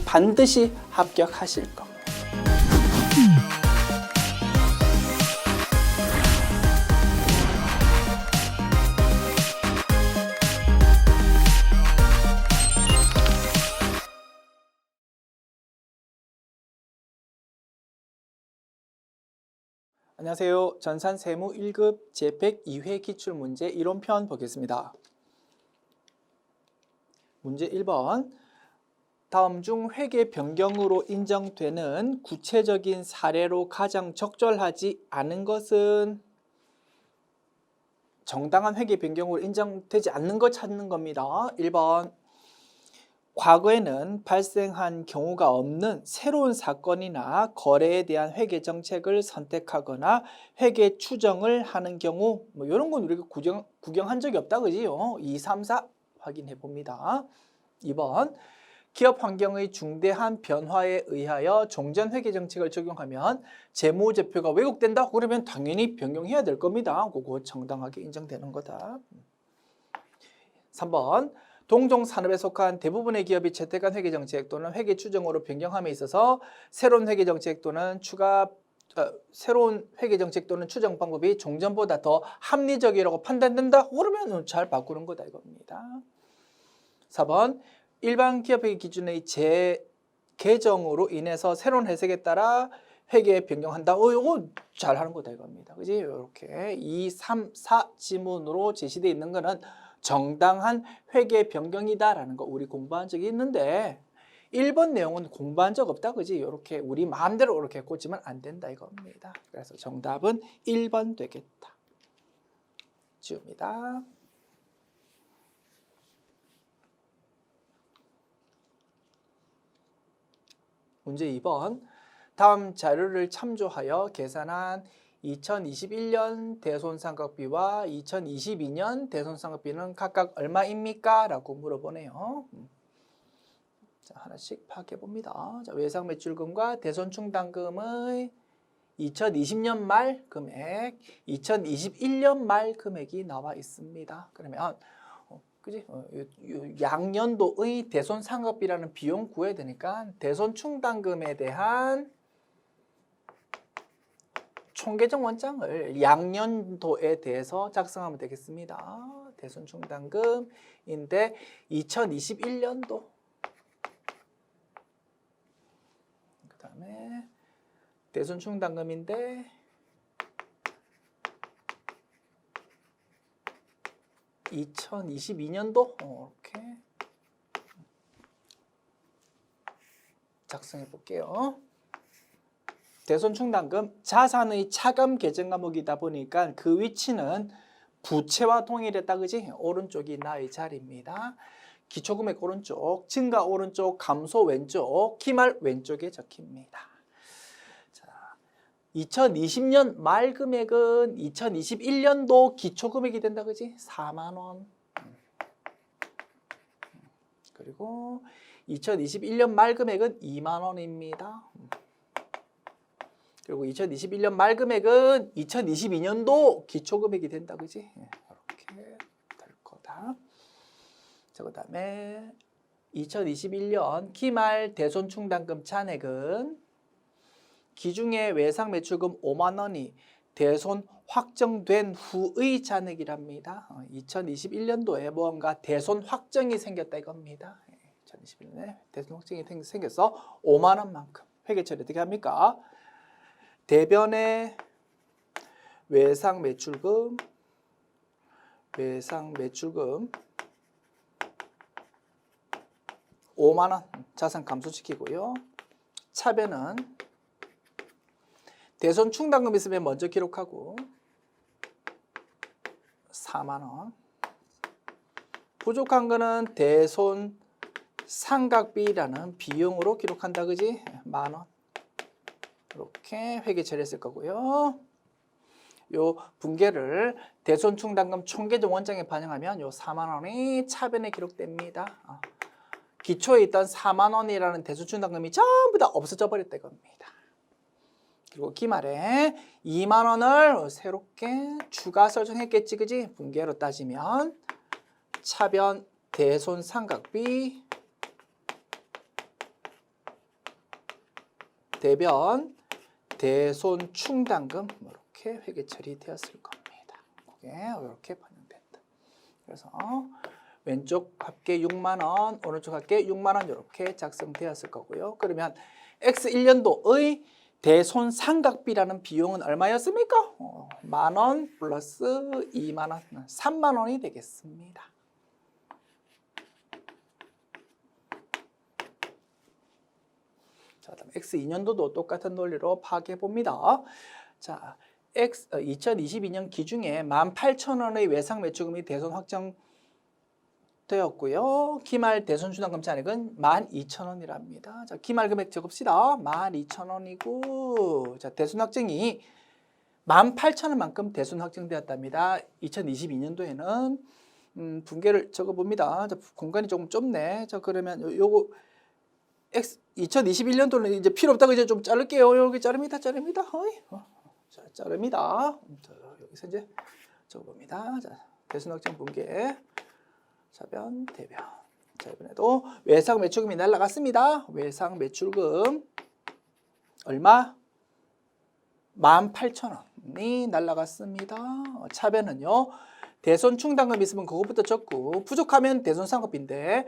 반드시 합격하실 겁니다. 안녕하세요. 전산세무 1급 제102회 기출문제 이론편 보겠습니다. 문제 1번. 다음 중 회계 변경으로 인정되는 구체적인 사례로 가장 적절하지 않은 것은? 정당한 회계 변경으로 인정되지 않는 것 찾는 겁니다. 1번. 과거에는 발생한 경우가 없는 새로운 사건이나 거래에 대한 회계 정책을 선택하거나 회계 추정을 하는 경우, 이런 건 우리가 구경한 적이 없다, 그지요? 2, 3, 4 확인해 봅니다. 2번. 기업 환경의 중대한 변화에 의하여 종전 회계 정책을 적용하면 재무제표가 왜곡된다? 그러면 당연히 변경해야 될 겁니다. 그거 정당하게 인정되는 거다. 3번. 동종 산업에 속한 대부분의 기업이 채택한 회계 정책 또는 회계 추정으로 변경함에 있어서 새로운 회계 정책 또는 추정 방법이 종전보다 더 합리적이라고 판단된다? 그러면 잘 바꾸는 거다 이겁니다. 4번. 일반 기업회계 기준의 재개정으로 인해서 새로운 해석에 따라 회계 변경한다. 이거 잘하는 거다 이겁니다. 그지? 이렇게 2, 3, 4 지문으로 제시되어 있는 거는 정당한 회계 변경이다라는 거 우리 공부한 적이 있는데 1번 내용은 공부한 적 없다. 그지? 이렇게 우리 마음대로 이렇게 꽂으면 안 된다 이겁니다. 그래서 정답은 1번 되겠다. 지웁니다. 문제 2번. 다음 자료를 참조하여 계산한 2021년 대손상각비와 2022년 대손상각비는 각각 얼마입니까? 라고 물어보네요. 자, 하나씩 파악해 봅니다. 자, 외상매출금과 대손충당금의 2020년 말 금액, 2021년 말 금액이 나와 있습니다. 그러면 그지? 양년도의 대손상각비라는 비용 구해야 되니까 대손충당금에 대한 총계정 원장을 양년도에 대해서 작성하면 되겠습니다. 대손충당금인데 2021년도 그 다음에 대손충당금인데 2022년도 이렇게 작성해 볼게요. 대손충당금 자산의 차감 계정 과목이다 보니까 그 위치는 부채와 동일했다, 그지? 오른쪽이 나의 자리입니다. 기초금액 오른쪽, 증가 오른쪽, 감소 왼쪽, 기말 왼쪽에 적힙니다. 자, 2020년 말 금액은 2021년도 기초금액이 된다, 그지? 4만 원. 그리고 2021년 말 금액은 2만 원입니다. 그리고 2021년 말 금액은 2022년도 기초금액이 된다, 그지? 이렇게 될 거다. 자, 그 다음에 2021년 기말 대손충당금 잔액은 기중의 외상매출금 5만 원이 대손 확정된 후의 잔액이랍니다. 2021년도에 뭔가 대손 확정이 생겼다 이겁니다. 2021년에 대손 확정이 생겨서 5만 원만큼 회계 처리 어떻게 합니까? 대변의 외상매출금 5만 원 자산 감소시키고요. 차변은 대손충당금 있으면 먼저 기록하고 4만 원. 부족한 거는 대손상각비라는 비용으로 기록한다, 그지? 만 원. 이렇게 회계 처리했을 거고요. 요 분계를 대손충당금 총계정 원장에 반영하면 요 4만 원이 차변에 기록됩니다. 기초에 있던 4만 원이라는 대손충당금이 전부 다 없어져 버렸다 이겁니다. 그리고 기말에 2만 원을 새롭게 추가 설정했겠지, 그지? 분계로 따지면 차변 대손상각비 대변, 대손 충당금 이렇게 회계 처리되었을 겁니다. 그게 이렇게 반영된다. 그래서 왼쪽 합계 6만 원, 오른쪽 합계 6만 원 이렇게 작성되었을 거고요. 그러면 X1년도의 대손 상각비라는 비용은 얼마였습니까? 만 원 플러스 2만 원, 3만 원이 되겠습니다. 자, 다음 X2년도도 똑같은 논리로 파악해 봅니다. 자, 2022년 기중에 18,000원의 외상 매출금이 대손 확정되었고요. 기말 대손 충당금 잔액은 12,000원이랍니다. 자, 기말 금액 적읍시다. 12,000원이고, 자, 대손 확정이 18,000원만큼 대손 확정되었답니다. 2022년도에는 분계를 적어봅니다. 자, 공간이 조금 좁네. 자, 그러면 요거 2021년도는 이제 필요 없다고 이제 좀 자를게요. 여기 자릅니다. 자, 자릅니다. 자, 여기서 이제 적어봅니다. 자, 대손 확정 분계. 차변, 대변. 자, 이번에도 외상 매출금이 날라갔습니다. 외상 매출금 얼마? 18,000원이 날라갔습니다. 차변은요. 대손 충당금 있으면 그것부터 적고 부족하면 대손 상각비인데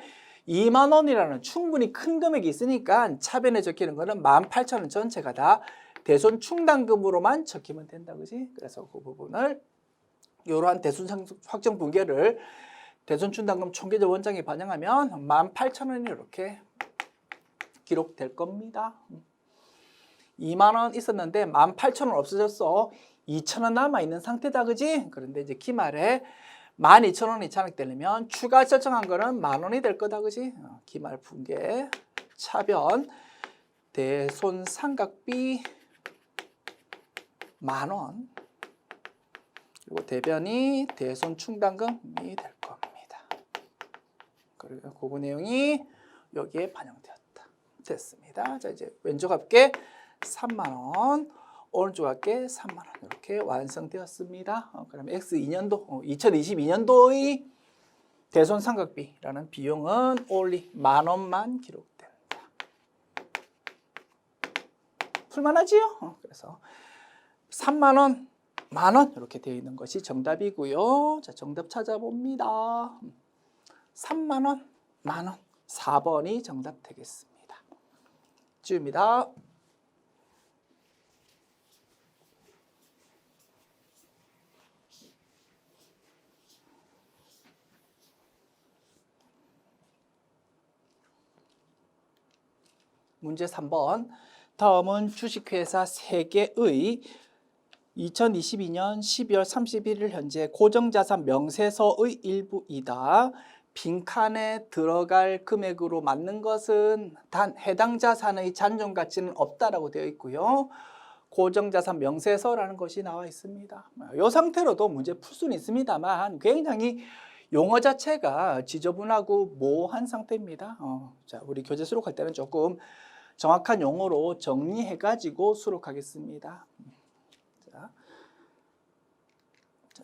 2만 원이라는 충분히 큰 금액이 있으니까 차변에 적히는 거는 18,000원 전체가 다 대손 충당금으로만 적히면 된다. 그지? 그래서 그 부분을 이러한 대손 확정 분계를 대손 충당금 총계적 원장에 반영하면 18,000원이 이렇게 기록될 겁니다. 2만 원 있었는데 18,000원 없어졌어. 2,000원 남아있는 상태다. 그지? 그런데 이제 기말에 12,000원이 잔액되려면 추가 결정한 거는 만 원이 될 거다. 그지? 기말 분계, 차변, 대손 상각비 만 원. 그리고 대변이 대손 충당금이 될 겁니다. 그리고 그 내용이 여기에 반영되었다. 됐습니다. 자, 이제 왼쪽 합계 3만 원, 오른쪽 합계 3만 원 이렇게 완성되었습니다. 그럼 X2년도, 2022년도의 대손 상각비라는 비용은 only 만 원만 기록된다. 풀만하지요? 그래서 3만 원, 만 원 이렇게 되어 있는 것이 정답이고요. 자, 정답 찾아봅니다. 3만 원, 만 원, 4번이 정답 되겠습니다. 지웁니다. 문제 3번. 다음은 주식회사 3개의 2022년 12월 31일 현재 고정자산 명세서의 일부이다. 빈칸에 들어갈 금액으로 맞는 것은 단 해당 자산의 잔존 가치는 없다라고 되어 있고요. 고정자산 명세서라는 것이 나와 있습니다. 이 상태로도 문제 풀 수는 있습니다만 굉장히 용어 자체가 지저분하고 모호한 상태입니다. 자, 우리 교재 수록할 때는 조금 정확한 용어로 정리해가지고 수록하겠습니다. 자,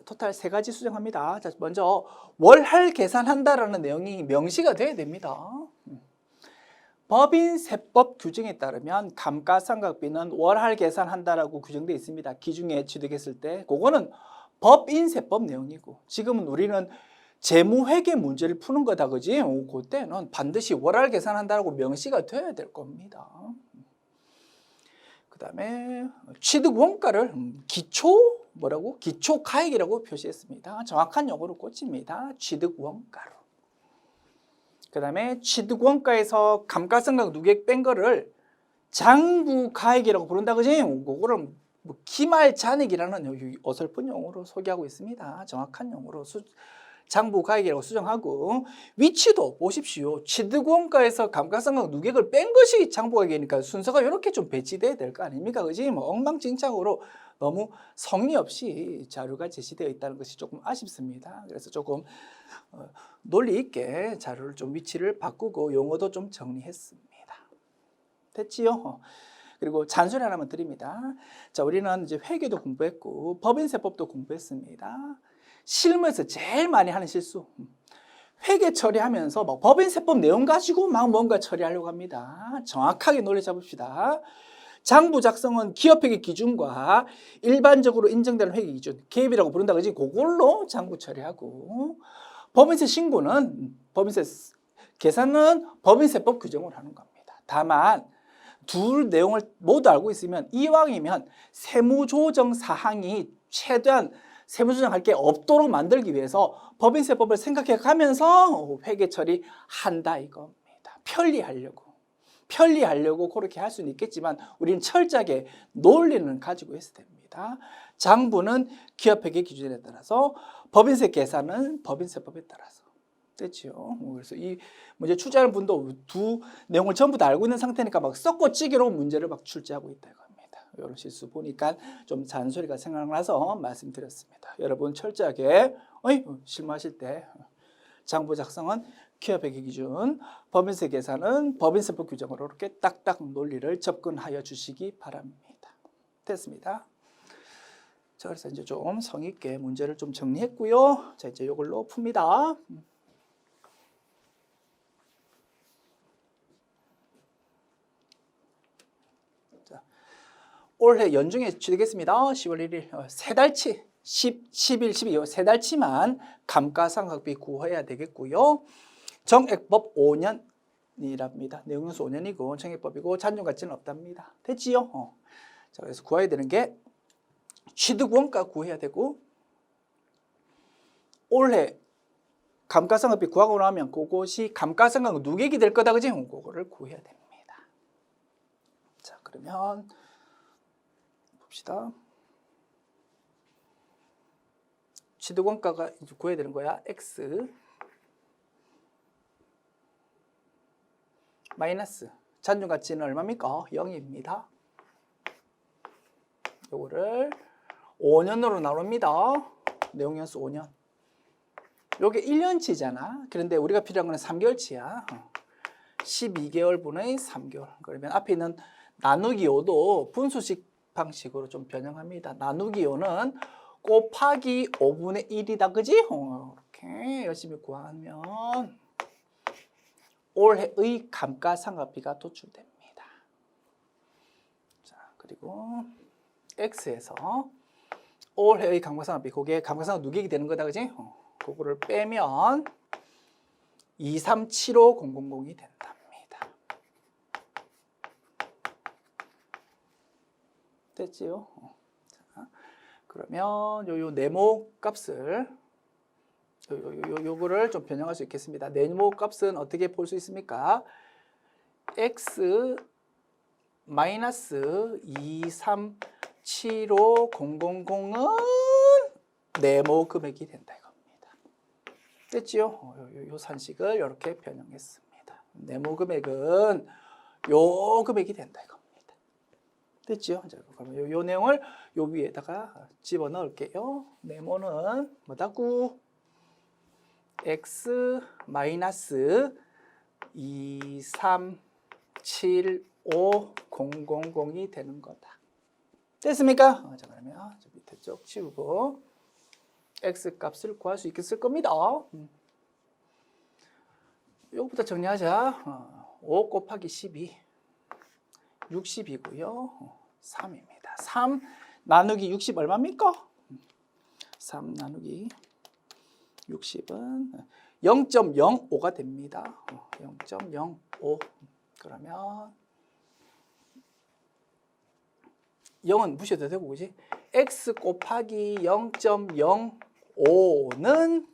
토탈 3가지 수정합니다. 자, 먼저 월할 계산한다라는 내용이 명시가 돼야 됩니다. 법인세법 규정에 따르면 감가상각비는 월할 계산한다라고 규정되어 있습니다. 기중에 취득했을 때 그거는 법인세법 내용이고 지금은 우리는 재무회계 문제를 푸는 거다. 그지? 그때는 반드시 월할 계산한다라고 명시가 돼야 될 겁니다. 그 다음에 취득 원가를 기초 가액이라고 표시했습니다. 정확한 용어로 꽂힙니다. 취득 원가로. 그 다음에 취득 원가에서 감가상각 누계액 뺀 거를 장부 가액이라고 부른다. 그지? 그거를 기말 잔액이라는 어설픈 용어로 소개하고 있습니다. 정확한 용어로 장부 가액이라고 수정하고 위치도 보십시오. 취득원가에서 감가상각 누계액을 뺀 것이 장부 가액이니까 순서가 이렇게 좀 배치돼야 될 거 아닙니까? 그지? 엉망진창으로 너무 성의 없이 자료가 제시되어 있다는 것이 조금 아쉽습니다. 그래서 조금 논리 있게 자료를 좀 위치를 바꾸고 용어도 좀 정리했습니다. 됐지요? 그리고 잔소리 하나만 드립니다. 자, 우리는 이제 회계도 공부했고 법인세법도 공부했습니다. 실무에서 제일 많이 하는 실수. 회계 처리하면서 막 법인세법 내용 가지고 막 뭔가 처리하려고 합니다. 정확하게 논리 잡읍시다. 장부 작성은 기업회계 기준과 일반적으로 인정되는 회계 기준, 개입이라고 부른다 그지? 그걸로 장부 처리하고, 법인세 신고는 법인세 계산은 법인세법 규정을 하는 겁니다. 다만 둘 내용을 모두 알고 있으면 이왕이면 세무조정 사항이 최대한 세무조정할 게 없도록 만들기 위해서 법인세법을 생각해 가면서 회계 처리한다 이겁니다. 편리하려고 그렇게 할 수는 있겠지만 우리는 철저하게 논리는 가지고 있어야 됩니다. 장부는 기업회계 기준에 따라서, 법인세 계산은 법인세법에 따라서. 됐죠. 그래서 이 문제 출제하는 분도 두 내용을 전부 다 알고 있는 상태니까 막 썩고찌개로 문제를 막 출제하고 있다 이겁니다. 이런 실수 보니까 좀 잔소리가 생각나서 말씀드렸습니다. 여러분 철저하게 실무하실 때 장부 작성은 기업회계 기준, 법인세 계산은 법인세법 규정으로 이렇게 딱딱 논리를 접근하여 주시기 바랍니다. 됐습니다. 자, 그래서 이제 좀 성의 있게 문제를 좀 정리했고요. 자, 이제 이걸로 풉니다. 자, 올해 연중에 취득했습니다. 10월 1일 세 달치 10, 11, 12 세 달치만 감가상각비 구해야 되겠고요. 정액법 5년이랍니다. 내용연수 5년이고 정액법이고 잔존가치는 없답니다. 됐지요? 자, 그래서 구해야 되는 게 취득원가 구해야 되고, 올해 감가상각비 구하고 나면 그것이 감가상각 누계액이 될 거다 그지? 그거를 구해야 됩니다. 자, 그러면 봅시다. 취득원가가 이제 구해야 되는 거야. X 마이너스 잔존가치는 얼마입니까? 0입니다. 요거를 5년으로 나눕니다. 내용연수 5년. 요게 1년치잖아. 그런데 우리가 필요한 거는 3개월치야. 12개월분의 3개월. 그러면 앞에 있는 나누기 5도 분수식 방식으로 좀 변형합니다. 나누기 5는 곱하기 5분의 1이다. 그지? 이렇게 열심히 구하면 올해의 감가상각비가 도출됩니다. 자, 그리고 X에서 올해의 감가상각비, 그게 감가상각 누계액이 되는 거다, 그지? 그거를 빼면 2375000이 된답니다. 됐지요? 자, 그러면 요 네모 값을 요거를 좀 변형할 수 있겠습니다. 네모 값은 어떻게 볼 수 있습니까? X 마이너스 2375000은 네모 금액이 된다 이겁니다. 됐지요? 요 산식을 이렇게 변형했습니다. 네모 금액은 요 금액이 된다 이겁니다. 됐지요? 그러면 요 내용을 요 위에다가 집어넣을게요. 네모는 뭐다구? X 마이너스 2375000이 되는 거다. 됐습니까? 자, 그러면 저 밑에 쪽 치우고 X 값을 구할 수 있겠을 겁니다. 요거부터 정리하자. 5 곱하기 12 60이고요. 3입니다. 3 나누기 60 얼마입니까? 3 나누기 60은 0.05가 됩니다. 0.05. 그러면 0은 무시해도 되고, 그지? X 곱하기 0.05는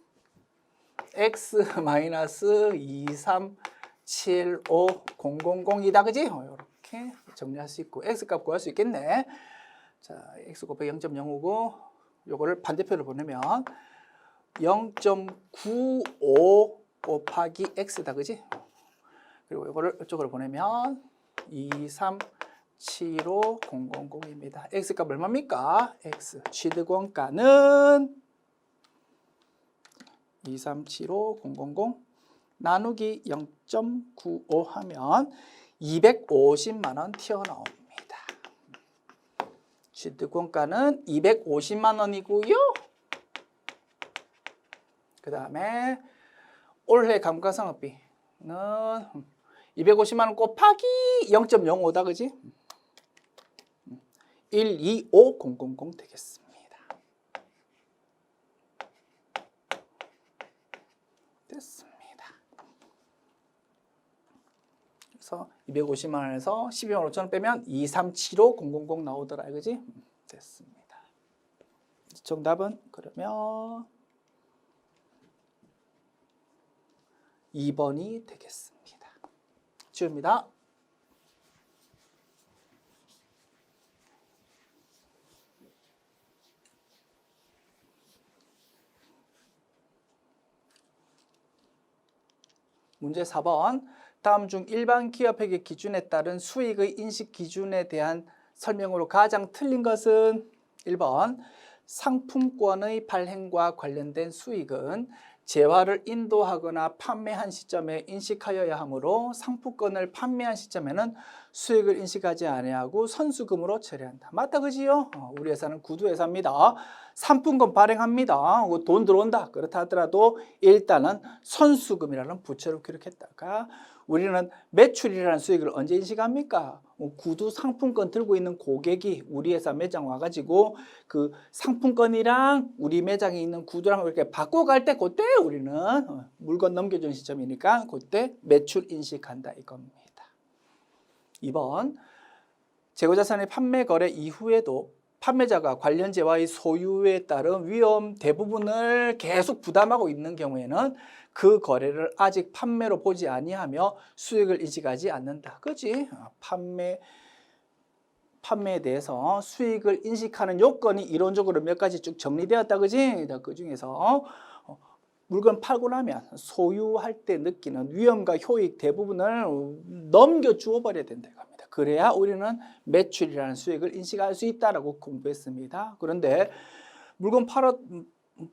X 마이너스 2375000이다, 그지? 이렇게 정리할 수 있고, X 값 구할 수 있겠네. 자, X 곱하기 0.05고, 요거를 반대표를 보내면 0.95 곱하기 X다, 그지? 그리고 이거를 이쪽으로 보내면 2375000입니다. X 값 얼마입니까? X 취득원가는 2375000 나누기 0.95 하면 250만 원 튀어나옵니다. 취득원가는 250만 원이고요. 그 다음에 올해 감가상각비는 250만 원 곱하기 0.05다, 그지? 125000 되겠습니다. 됐습니다. 그래서 250만 원에서 12만 5천 원 빼면 2375000 나오더라 이거지? 됐습니다. 정답은 그러면 2번이 되겠습니다. 지웁니다. 문제 4번. 다음 중 일반 기업회계 기준에 따른 수익의 인식 기준에 대한 설명으로 가장 틀린 것은 1번. 상품권의 발행과 관련된 수익은 재화를 인도하거나 판매한 시점에 인식하여야 하므로 상품권을 판매한 시점에는 수익을 인식하지 아니하고 선수금으로 처리한다. 맞다 그지요? 우리 회사는 구두회사입니다. 상품권 발행합니다. 돈 들어온다. 그렇다 하더라도 일단은 선수금이라는 부채로 기록했다가 우리는 매출이라는 수익을 언제 인식합니까? 구두 상품권 들고 있는 고객이 우리 회사 매장 와가지고 그 상품권이랑 우리 매장에 있는 구두랑 이렇게 바꿔갈 때 그때 우리는 물건 넘겨주는 시점이니까 그때 매출 인식한다 이겁니다. 2번. 재고자산의 판매 거래 이후에도 판매자가 관련 재화의 소유에 따른 위험 대부분을 계속 부담하고 있는 경우에는 그 거래를 아직 판매로 보지 아니하며 수익을 인식하지 않는다. 그렇지? 판매에 대해서 수익을 인식하는 요건이 이론적으로 몇 가지 쭉 정리되었다. 그지? 그 중에서 물건 팔고 나면 소유할 때 느끼는 위험과 효익 대부분을 넘겨주어 버려야 된다고 합니다. 그래야 우리는 매출이라는 수익을 인식할 수 있다라고 공부했습니다. 그런데 물건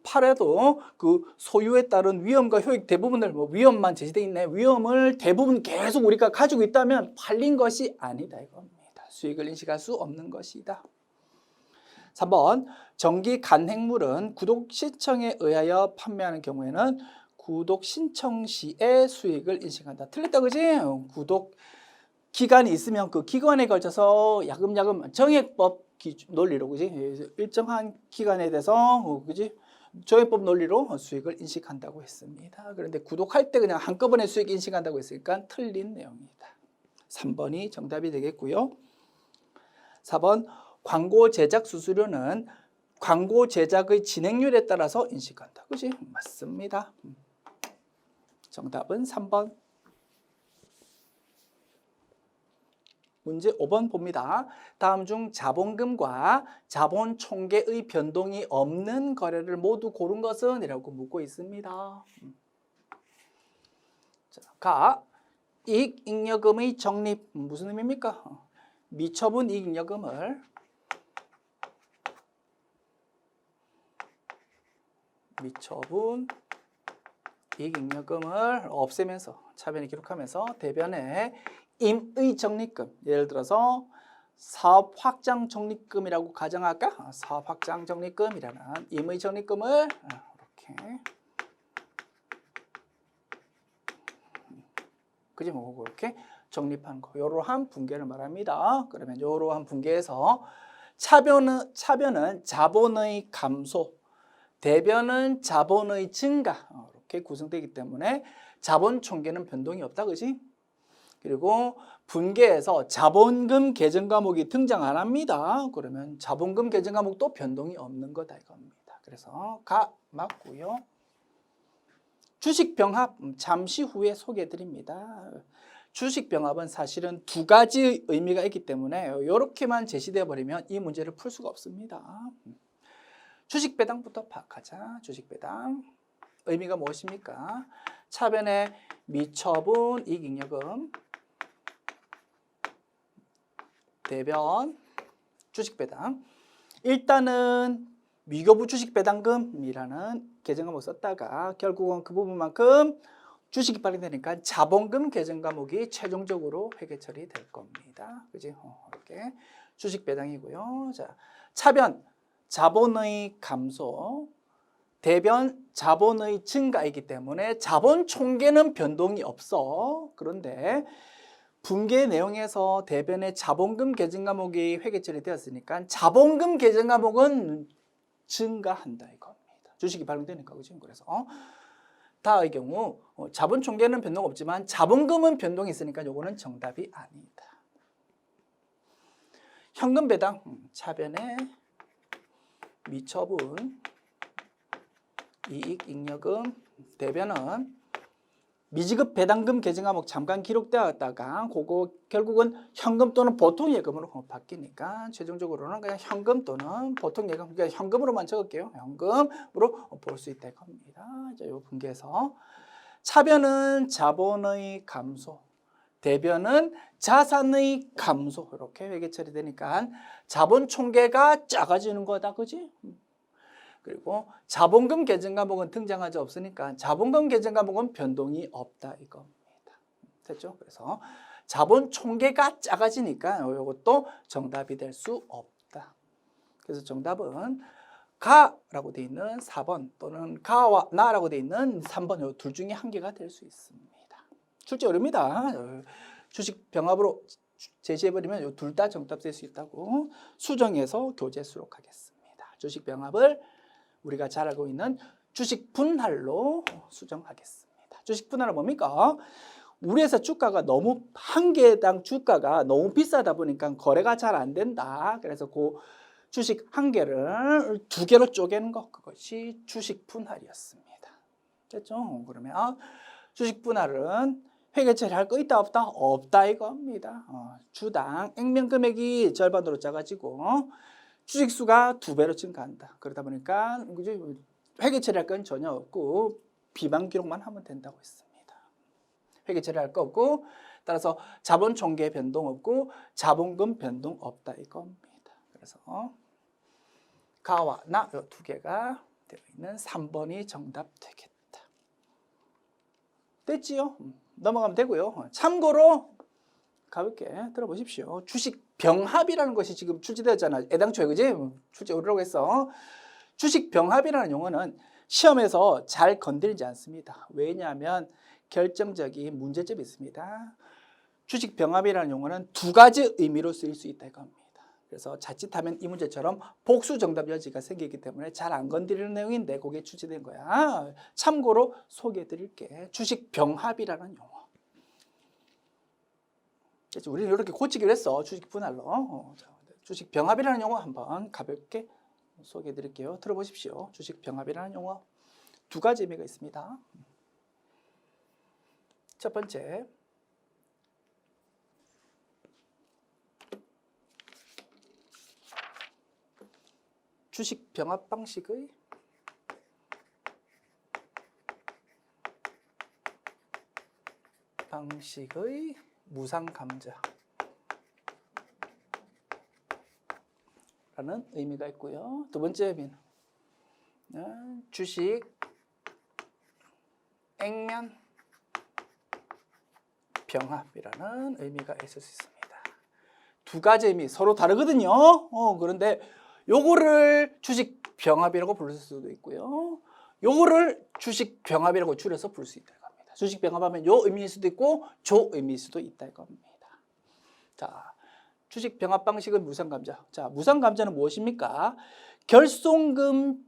팔아도 그 소유에 따른 위험과 효익 대부분을 위험만 제시되어 있네. 위험을 대부분 계속 우리가 가지고 있다면 팔린 것이 아니다 이겁니다. 수익을 인식할 수 없는 것이다. 3번. 정기 간행물은 구독 신청에 의하여 판매하는 경우에는 구독 신청 시에 수익을 인식한다. 틀렸다 그지? 구독 기간이 있으면 그 기간에 걸쳐서 야금야금 정액법 논리로 그지? 일정한 기간에 대해서 그지? 정액법 논리로 수익을 인식한다고 했습니다. 그런데 구독할 때 그냥 한꺼번에 수익 인식한다고 했으니까 틀린 내용입니다. 3번이 정답이 되겠고요. 4번. 광고 제작 수수료는 광고 제작의 진행률에 따라서 인식한다. 그렇지? 맞습니다. 정답은 3번. 문제 5번 봅니다. 다음 중 자본금과 자본 총계의 변동이 없는 거래를 모두 고른 것은? 이라고 묻고 있습니다. 자, 가. 이익잉여금의 적립 무슨 의미입니까? 미처분 이익잉여금을 미처분 이익잉여금을 없애면서 차변에 기록하면서 대변에 임의 적립금, 예를 들어서 사업 확장 적립금이라고 가정할까? 사업 확장 적립금이라는 임의 적립금을 이렇게 그지 뭐 이렇게 적립한 거, 이러한 분계를 말합니다. 그러면 이러한 분계에서 차변은 자본의 감소, 대변은 자본의 증가 이렇게 구성되기 때문에 자본 총계는 변동이 없다, 그지? 그리고 분계에서 자본금 계정 과목이 등장 안 합니다. 그러면 자본금 계정 과목도 변동이 없는 거다 이겁니다. 그래서 가 맞고요. 주식병합 잠시 후에 소개해 드립니다. 주식병합은 사실은 두 가지 의미가 있기 때문에 이렇게만 제시되어 버리면 이 문제를 풀 수가 없습니다. 주식배당부터 파악하자. 주식배당 의미가 무엇입니까? 차변에 미처분 이익잉여금, 대변 주식배당. 일단은 미교부 주식배당금이라는 계정과목을 썼다가 결국은 그 부분만큼 주식이 발행되니까 자본금 계정 과목이 최종적으로 회계 처리될 겁니다. 그지? 이렇게 주식배당이고요. 자, 차변 자본의 감소, 대변 자본의 증가이기 때문에 자본 총계는 변동이 없어. 그런데 분계 내용에서 대변의 자본금 계정 과목이 회계 처리되었으니까 자본금 계정 과목은 증가한다 이겁니다. 주식이 발행되니까 그죠? 그래서 다의 경우 자본 총계는 변동 없지만 자본금은 변동이 있으니까 요거는 정답이 아니다. 현금 배당 차변의 미처분 이익 잉여금 대변은 미지급 배당금 계정 과목 잠깐 기록되었다가 그거 결국은 현금 또는 보통 예금으로 바뀌니까 최종적으로는 그냥 현금 또는 보통 예금, 그러니까 현금으로만 적을게요. 현금으로 볼 수 있다 겁니다. 자, 요 분기에서 차변은 자본의 감소, 대변은 자산의 감소 이렇게 회계 처리되니까 자본 총계가 작아지는 거다, 그지? 그리고 자본금 계정 과목은 등장하지 없으니까 자본금 계정 과목은 변동이 없다 이겁니다. 됐죠? 그래서 자본 총계가 작아지니까 이것도 정답이 될 수 없다. 그래서 정답은 가라고 되어 있는 4번 또는 가와 나라고 되어 있는 3번 이 둘 중에 한 개가 될 수 있습니다. 출제 어렵니다. 주식 병합으로 제시해버리면 이 둘 다 정답 될 수 있다고 수정해서 교재 수록하겠습니다. 주식 병합을 우리가 잘 알고 있는 주식 분할로 수정하겠습니다. 주식 분할은 뭡니까? 우리 회사 주가가 너무 한 개당 주가가 너무 비싸다 보니까 거래가 잘 안 된다. 그래서 그 주식 한 개를 두 개로 쪼개는 것, 그것이 주식 분할이었습니다. 됐죠? 그러면 주식 분할은 회계 처리할 거 있다 없다? 없다 이겁니다. 주당 액면 금액이 절반으로 작아지고 주식수가 2배로 증가한다. 그러다 보니까 회계 처리할 건 전혀 없고 비방 기록만 하면 된다고 했습니다. 회계 처리할 거 없고 따라서 자본 총계 변동 없고 자본금 변동 없다 이겁니다. 그래서 가와 나 이 두 개가 되어 있는 3번이 정답 되겠다. 됐지요? 넘어가면 되고요. 참고로 가볍게 들어보십시오. 주식 병합이라는 것이 지금 출제되었잖아요. 애당초에 그지? 출제 오르라고 했어. 주식 병합이라는 용어는 시험에서 잘 건드리지 않습니다. 왜냐하면 결정적인 문제점이 있습니다. 주식 병합이라는 용어는 두 가지 의미로 쓰일 수 있다 이겁니다. 그래서 자칫하면 이 문제처럼 복수 정답 여지가 생기기 때문에 잘 안 건드리는 내용인데 그게 출제된 거야. 참고로 소개해 드릴게. 주식 병합이라는 용어. 우리는 이렇게 고치기로 했어. 주식 분할로. 주식 병합이라는 용어 한번 가볍게 소개해 드릴게요. 들어보십시오. 주식 병합이라는 용어 두 가지 의미가 있습니다. 첫 번째, 주식 병합 방식의 무상감자 라는 의미가 있고요. 두 번째 의미는 주식 액면 병합이라는 의미가 있을 수 있습니다. 두 가지 의미 서로 다르거든요. 그런데 요거를 주식 병합이라고 부를 수도 있고요. 요거를 주식 병합이라고 줄여서 부를 수 있다 이겁니다. 주식 병합하면 요 의미일 수도 있고 저 의미일 수도 있다 이겁니다. 자, 주식 병합 방식은 무상감자. 자, 무상감자는 무엇입니까? 결손금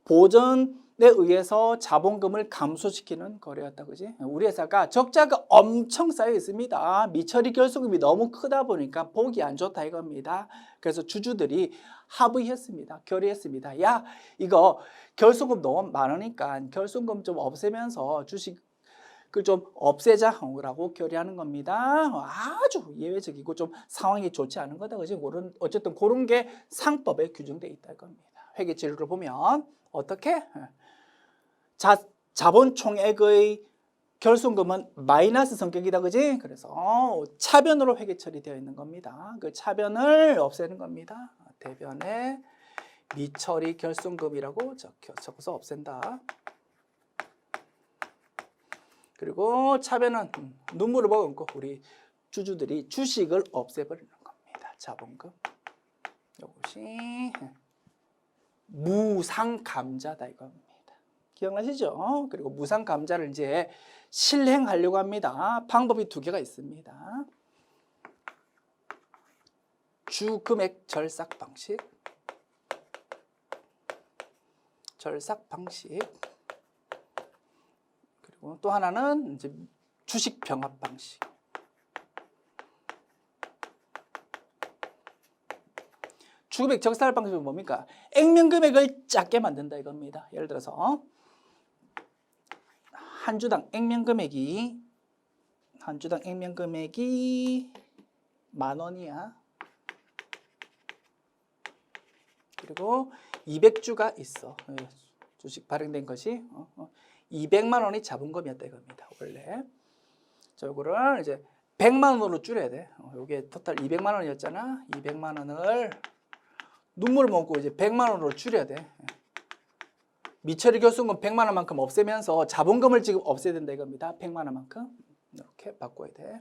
보전에 의해서 자본금을 감소시키는 거래였다, 그지? 우리 회사가 적자가 엄청 쌓여 있습니다. 미처리 결손금이 너무 크다 보니까 보기 안 좋다 이겁니다. 그래서 주주들이 합의했습니다. 결의했습니다. 야, 이거 결손금 너무 많으니까 결손금 좀 없애면서 주식을 좀 없애자라고 결의하는 겁니다. 아주 예외적이고 좀 상황이 좋지 않은 거다, 그지? 어쨌든 그런 게 상법에 규정되어 있다 이겁니다. 회계 지료를 보면 어떻게? 자본 총액의 결손금은 마이너스 성격이다, 그지? 그래서 차변으로 회계 처리되어 있는 겁니다. 그 차변을 없애는 겁니다. 대변에 미처리 결손금이라고 적어서 없앤다. 그리고 차변은 눈물을 머금고 우리 주주들이 주식을 없애버리는 겁니다. 자본금. 이것이 무상감자다 이겁니다. 기억나시죠? 그리고 무상감자를 이제 실행하려고 합니다. 방법이 두 개가 있습니다. 주금액 절삭 방식, 그리고 또 하나는 이제 주식 병합 방식. 주금액 절삭 방식은 뭡니까? 액면 금액을 작게 만든다 이겁니다. 예를 들어서 한 주당 액면 금액이 10,000원이야. 그리고 200주가 있어. 주식 발행된 것이 200만 원이 자본금이었다 이겁니다. 원래. 자, 요거를 이제 100만 원으로 줄여야 돼. 요게 토탈 200만 원이었잖아. 200만 원을 눈물을 먹고 이제 100만 원으로 줄여야 돼. 미처리 교수금 100만 원만큼 없애면서 자본금을 지금 없애야 된다 이겁니다. 100만 원만큼. 이렇게 바꿔야 돼.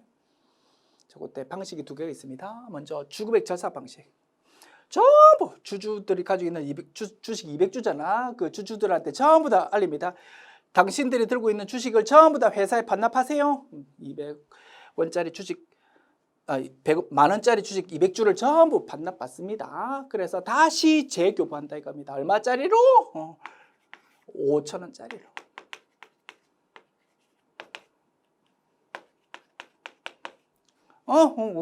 자, 그때 방식이 두 개가 있습니다. 먼저 주금액 절삭 방식. 전부 주주들이 가지고 있는 주식 200주잖아. 그 주주들한테 전부 다 알립니다. 당신들이 들고 있는 주식을 전부 다 회사에 반납하세요. 200원짜리 주식, 100만 원짜리 주식 200주를 전부 반납받습니다. 그래서 다시 재교부한다 이겁니다. 얼마짜리로? 5,000원짜리로.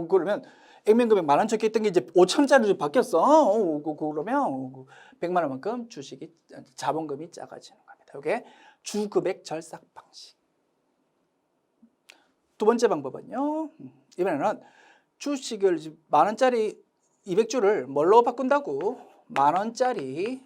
그러면 액면 금액 10,000원 적혀 있던 게 이제 5,000원짜리로 바뀌었어. 그러면 100만 원만큼 주식이 자본금이 작아지는 겁니다. 이게 주금액 절삭 방식. 두 번째 방법은요. 이번에는 주식을 10,000원짜리 200주를 뭘로 바꾼다고? 10,000원짜리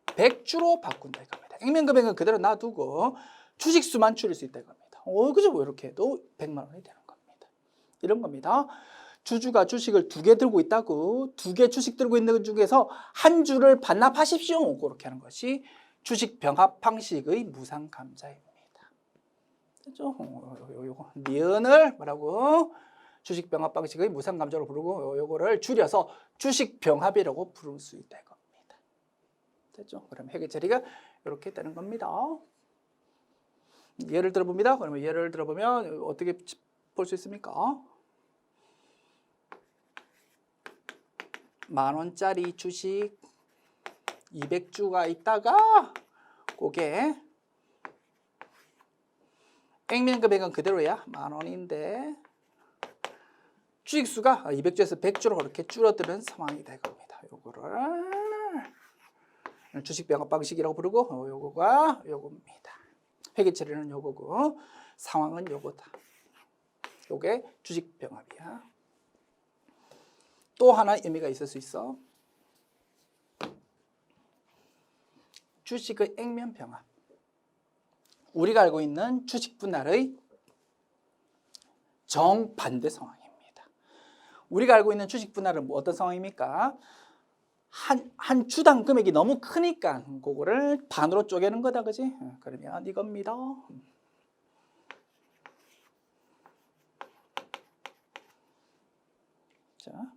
100주로 바꾼다 이겁니다. 액면 금액은 그대로 놔두고 주식 수만 줄일 수 있다 이겁니다. 그죠? 뭐 이렇게 해도 100만 원이 되는 겁니다. 이런 겁니다. 주주가 주식을 2개 들고 있다고 2개 주식 들고 있는 것 중에서 한 주를 반납하십시오. 그렇게 하는 것이 주식 병합 방식의 무상감자입니다. 됐죠? 요거 니은을 뭐라고? 주식 병합 방식의 무상감자로 부르고 요거를 줄여서 주식 병합이라고 부를 수 있다 이겁니다. 됐죠? 그럼 회계 처리가 이렇게 되는 겁니다. 예를 들어봅니다. 그러면 예를 들어보면 어떻게 볼 수 있습니까? 10,000원짜리 주식 200주가 있다가 그게 액면 금액은 그대로야. 10,000원인데 주식수가 200주에서 100주로 그렇게 줄어드는 상황이 될 겁니다. 요거를 주식 병합 방식이라고 부르고 요거가 요겁니다. 회계 처리는 요거고 상황은 요거다. 요게 주식 병합이야. 또 하나 의미가 있을 수 있어. 주식의 액면 병합. 우리가 알고 있는 주식 분할의 정반대 상황입니다. 우리가 알고 있는 주식 분할은 뭐 어떤 상황입니까? 한 주당 금액이 너무 크니까 그거를 반으로 쪼개는 거다, 그지? 그러면 이겁니다. 자,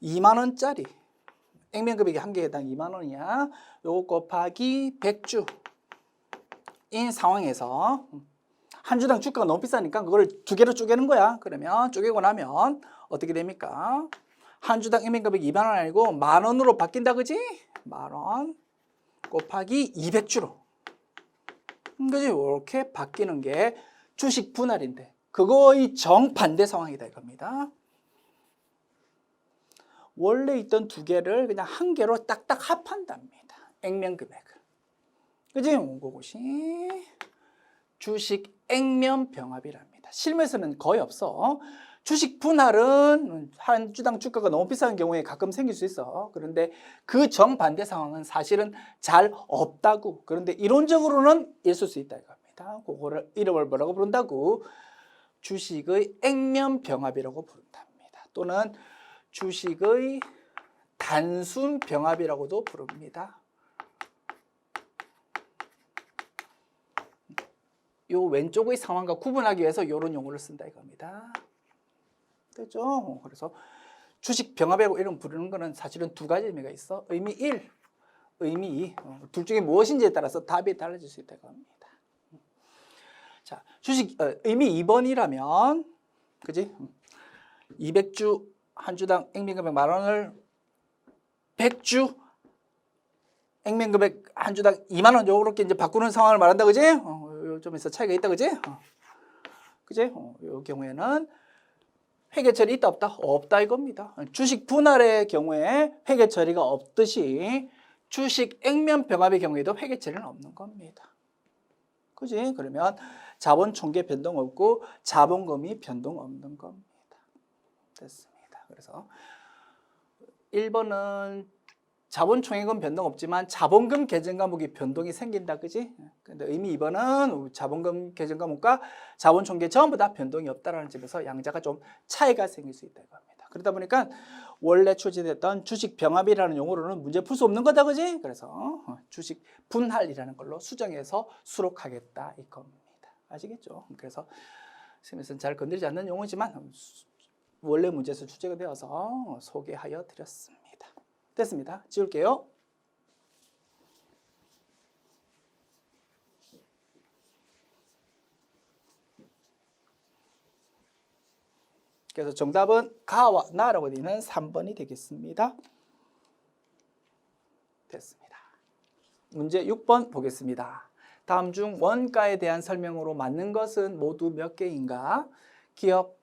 2만 원짜리 액면 금액이 한 개에 해당 2만 원이야. 요거 곱하기 100주인 상황에서 한 주당 주가가 너무 비싸니까 그걸 2개로 쪼개는 거야. 그러면 쪼개고 나면 어떻게 됩니까? 한 주당 액면 금액이 2만 원 아니고 10,000원으로 바뀐다, 그지? 10,000원 곱하기 200주로. 그지? 이렇게 바뀌는 게 주식 분할인데 그거의 정반대 상황이다 이겁니다. 원래 있던 2개를 그냥 한 개로 딱딱 합한답니다. 액면 금액을. 그지? 그것이 주식 액면 병합이랍니다. 실무에서는 거의 없어. 주식 분할은 한 주당 주가가 너무 비싼 경우에 가끔 생길 수 있어. 그런데 그 정반대 상황은 사실은 잘 없다고. 그런데 이론적으로는 있을 수 있다 이겁니다. 그거를 이름을 뭐라고 부른다고? 주식의 액면 병합이라고 부른답니다. 또는 주식의 단순 병합이라고도 부릅니다. 요 왼쪽의 상황과 구분하기 위해서 이런 용어를 쓴다 이겁니다. 됐죠? 그래서 주식 병합이라고 이름 부르는 거는 사실은 두 가지 의미가 있어. 의미 1, 의미 2. 둘 중에 무엇인지에 따라서 답이 달라질 수 있다고 합니다. 자, 주식 의미 2번이라면 그지? 200주 한 주당 액면금액 10,000원을 100주 액면금액 한 주당 20,000원 요렇게 이제 바꾸는 상황을 말한다, 그지? 요 점에서 차이가 있다, 그지? 그지? 요 경우에는 회계 처리 있다 없다? 없다 이겁니다. 주식 분할의 경우에 회계 처리가 없듯이 주식 액면 병합의 경우에도 회계 처리는 없는 겁니다. 그지? 그러면 자본 총계 변동 없고 자본금이 변동 없는 겁니다. 됐습니다. 그래서 1번은 자본 총액은 변동 없지만 자본금 계정 과목이 변동이 생긴다, 그지? 근데 의미 2번은 자본금 계정 과목과 자본 총계 전부 다 변동이 없다라는 점에서 양자가 좀 차이가 생길 수 있다고 합니다. 그러다 보니까 원래 출제됐던 주식 병합이라는 용어로는 문제 풀 수 없는 거다, 그지? 그래서 주식 분할이라는 걸로 수정해서 수록하겠다 이 겁니다. 아시겠죠? 그래서 선생님은 잘 건드리지 않는 용어지만 원래 문제에서 출제가 되어서 소개하여 드렸습니다. 됐습니다. 지울게요. 그래서 정답은 가와 나라고 되는 3번이 되겠습니다. 됐습니다. 문제 6번 보겠습니다. 다음 중 원가에 대한 설명으로 맞는 것은 모두 몇 개인가? 기업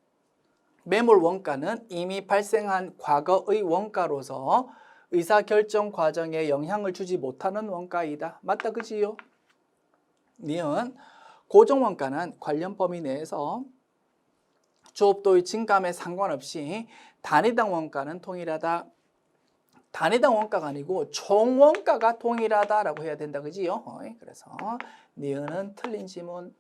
매몰 원가는 이미 발생한 과거의 원가로서 의사결정 과정에 영향을 주지 못하는 원가이다. 맞다, 그지요? 니은 고정원가는 관련 범위 내에서 조업도의 증감에 상관없이 단위당 원가는 동일하다. 단위당 원가가 아니고 총원가가 동일하다라고 해야 된다, 그지요? 그래서 니은은 틀린 지문.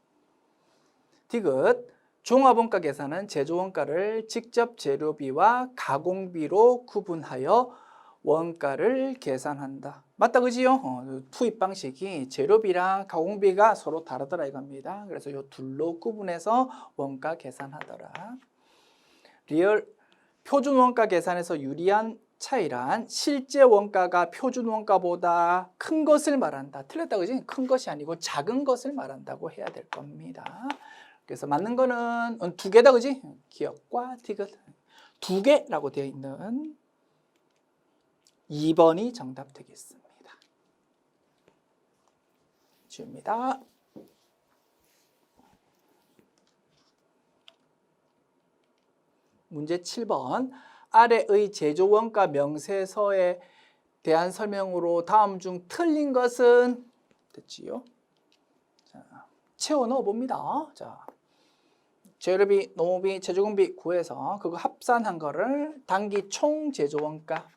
디귿 종합원가 계산은 제조원가를 직접 재료비와 가공비로 구분하여 원가를 계산한다. 맞다, 그지요? 투입 방식이 재료비랑 가공비가 서로 다르더라 이겁니다. 그래서 이 둘로 구분해서 원가 계산하더라. 리얼 표준 원가 계산에서 유리한 차이란 실제 원가가 표준 원가보다 큰 것을 말한다. 틀렸다, 그지? 큰 것이 아니고 작은 것을 말한다고 해야 될 겁니다. 그래서 맞는 거는 두 개다, 그지? 기업과 디귿 두 개라고 되어 있는 2번이 정답 되겠습니다. 지웁니다. 문제 7번. 아래의 제조원가 명세서에 대한 설명으로 다음 중 틀린 것은 됐지요? 자, 채워 넣어 봅니다. 자, 재료비, 노무비, 제조공비 구해서 그거 합산한 거를 단기 총 제조원가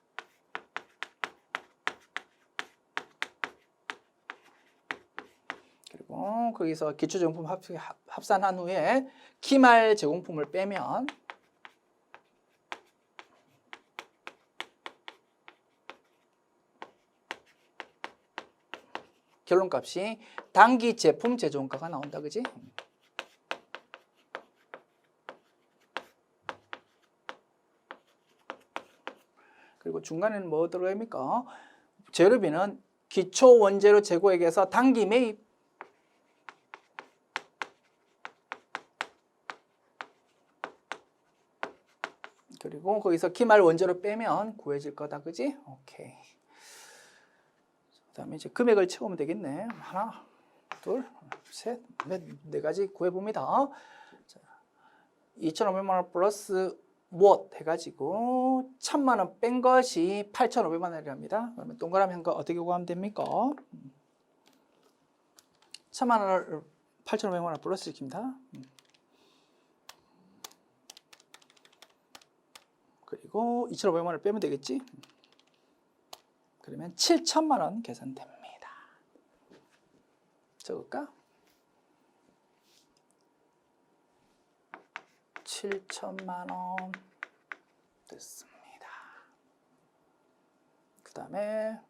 그리고 거기서 기초정품 합산한 후에 기말 제공품을 빼면 결론값이 단기 제품 제조원가가 나온다, 그지? 그리고 중간에는 뭐 들어갑니까? 재료비는 기초 원재료 재고액에서 단기 매입 그리고 거기서 기말 원재료 빼면 구해질 거다, 그지? 오케이. 그다음에 이제 금액을 채우면 되겠네. 하나, 둘, 셋, 넷, 네 가지 구해봅니다. 자, 2,500만 원 플러스 무엇 해가지고 1,000만 원 뺀 것이 8,500만 원이랍니다. 그러면 동그라미 한 거 어떻게 구하면 됩니까? 1,000만 원을 8,500만 원 플러스 시킵니다. 그리고 2,500만 원을 빼면 되겠지? 그러면 7,000만 원 계산됩니다. 적을까? 7,000만 원 됐습니다. 그 다음에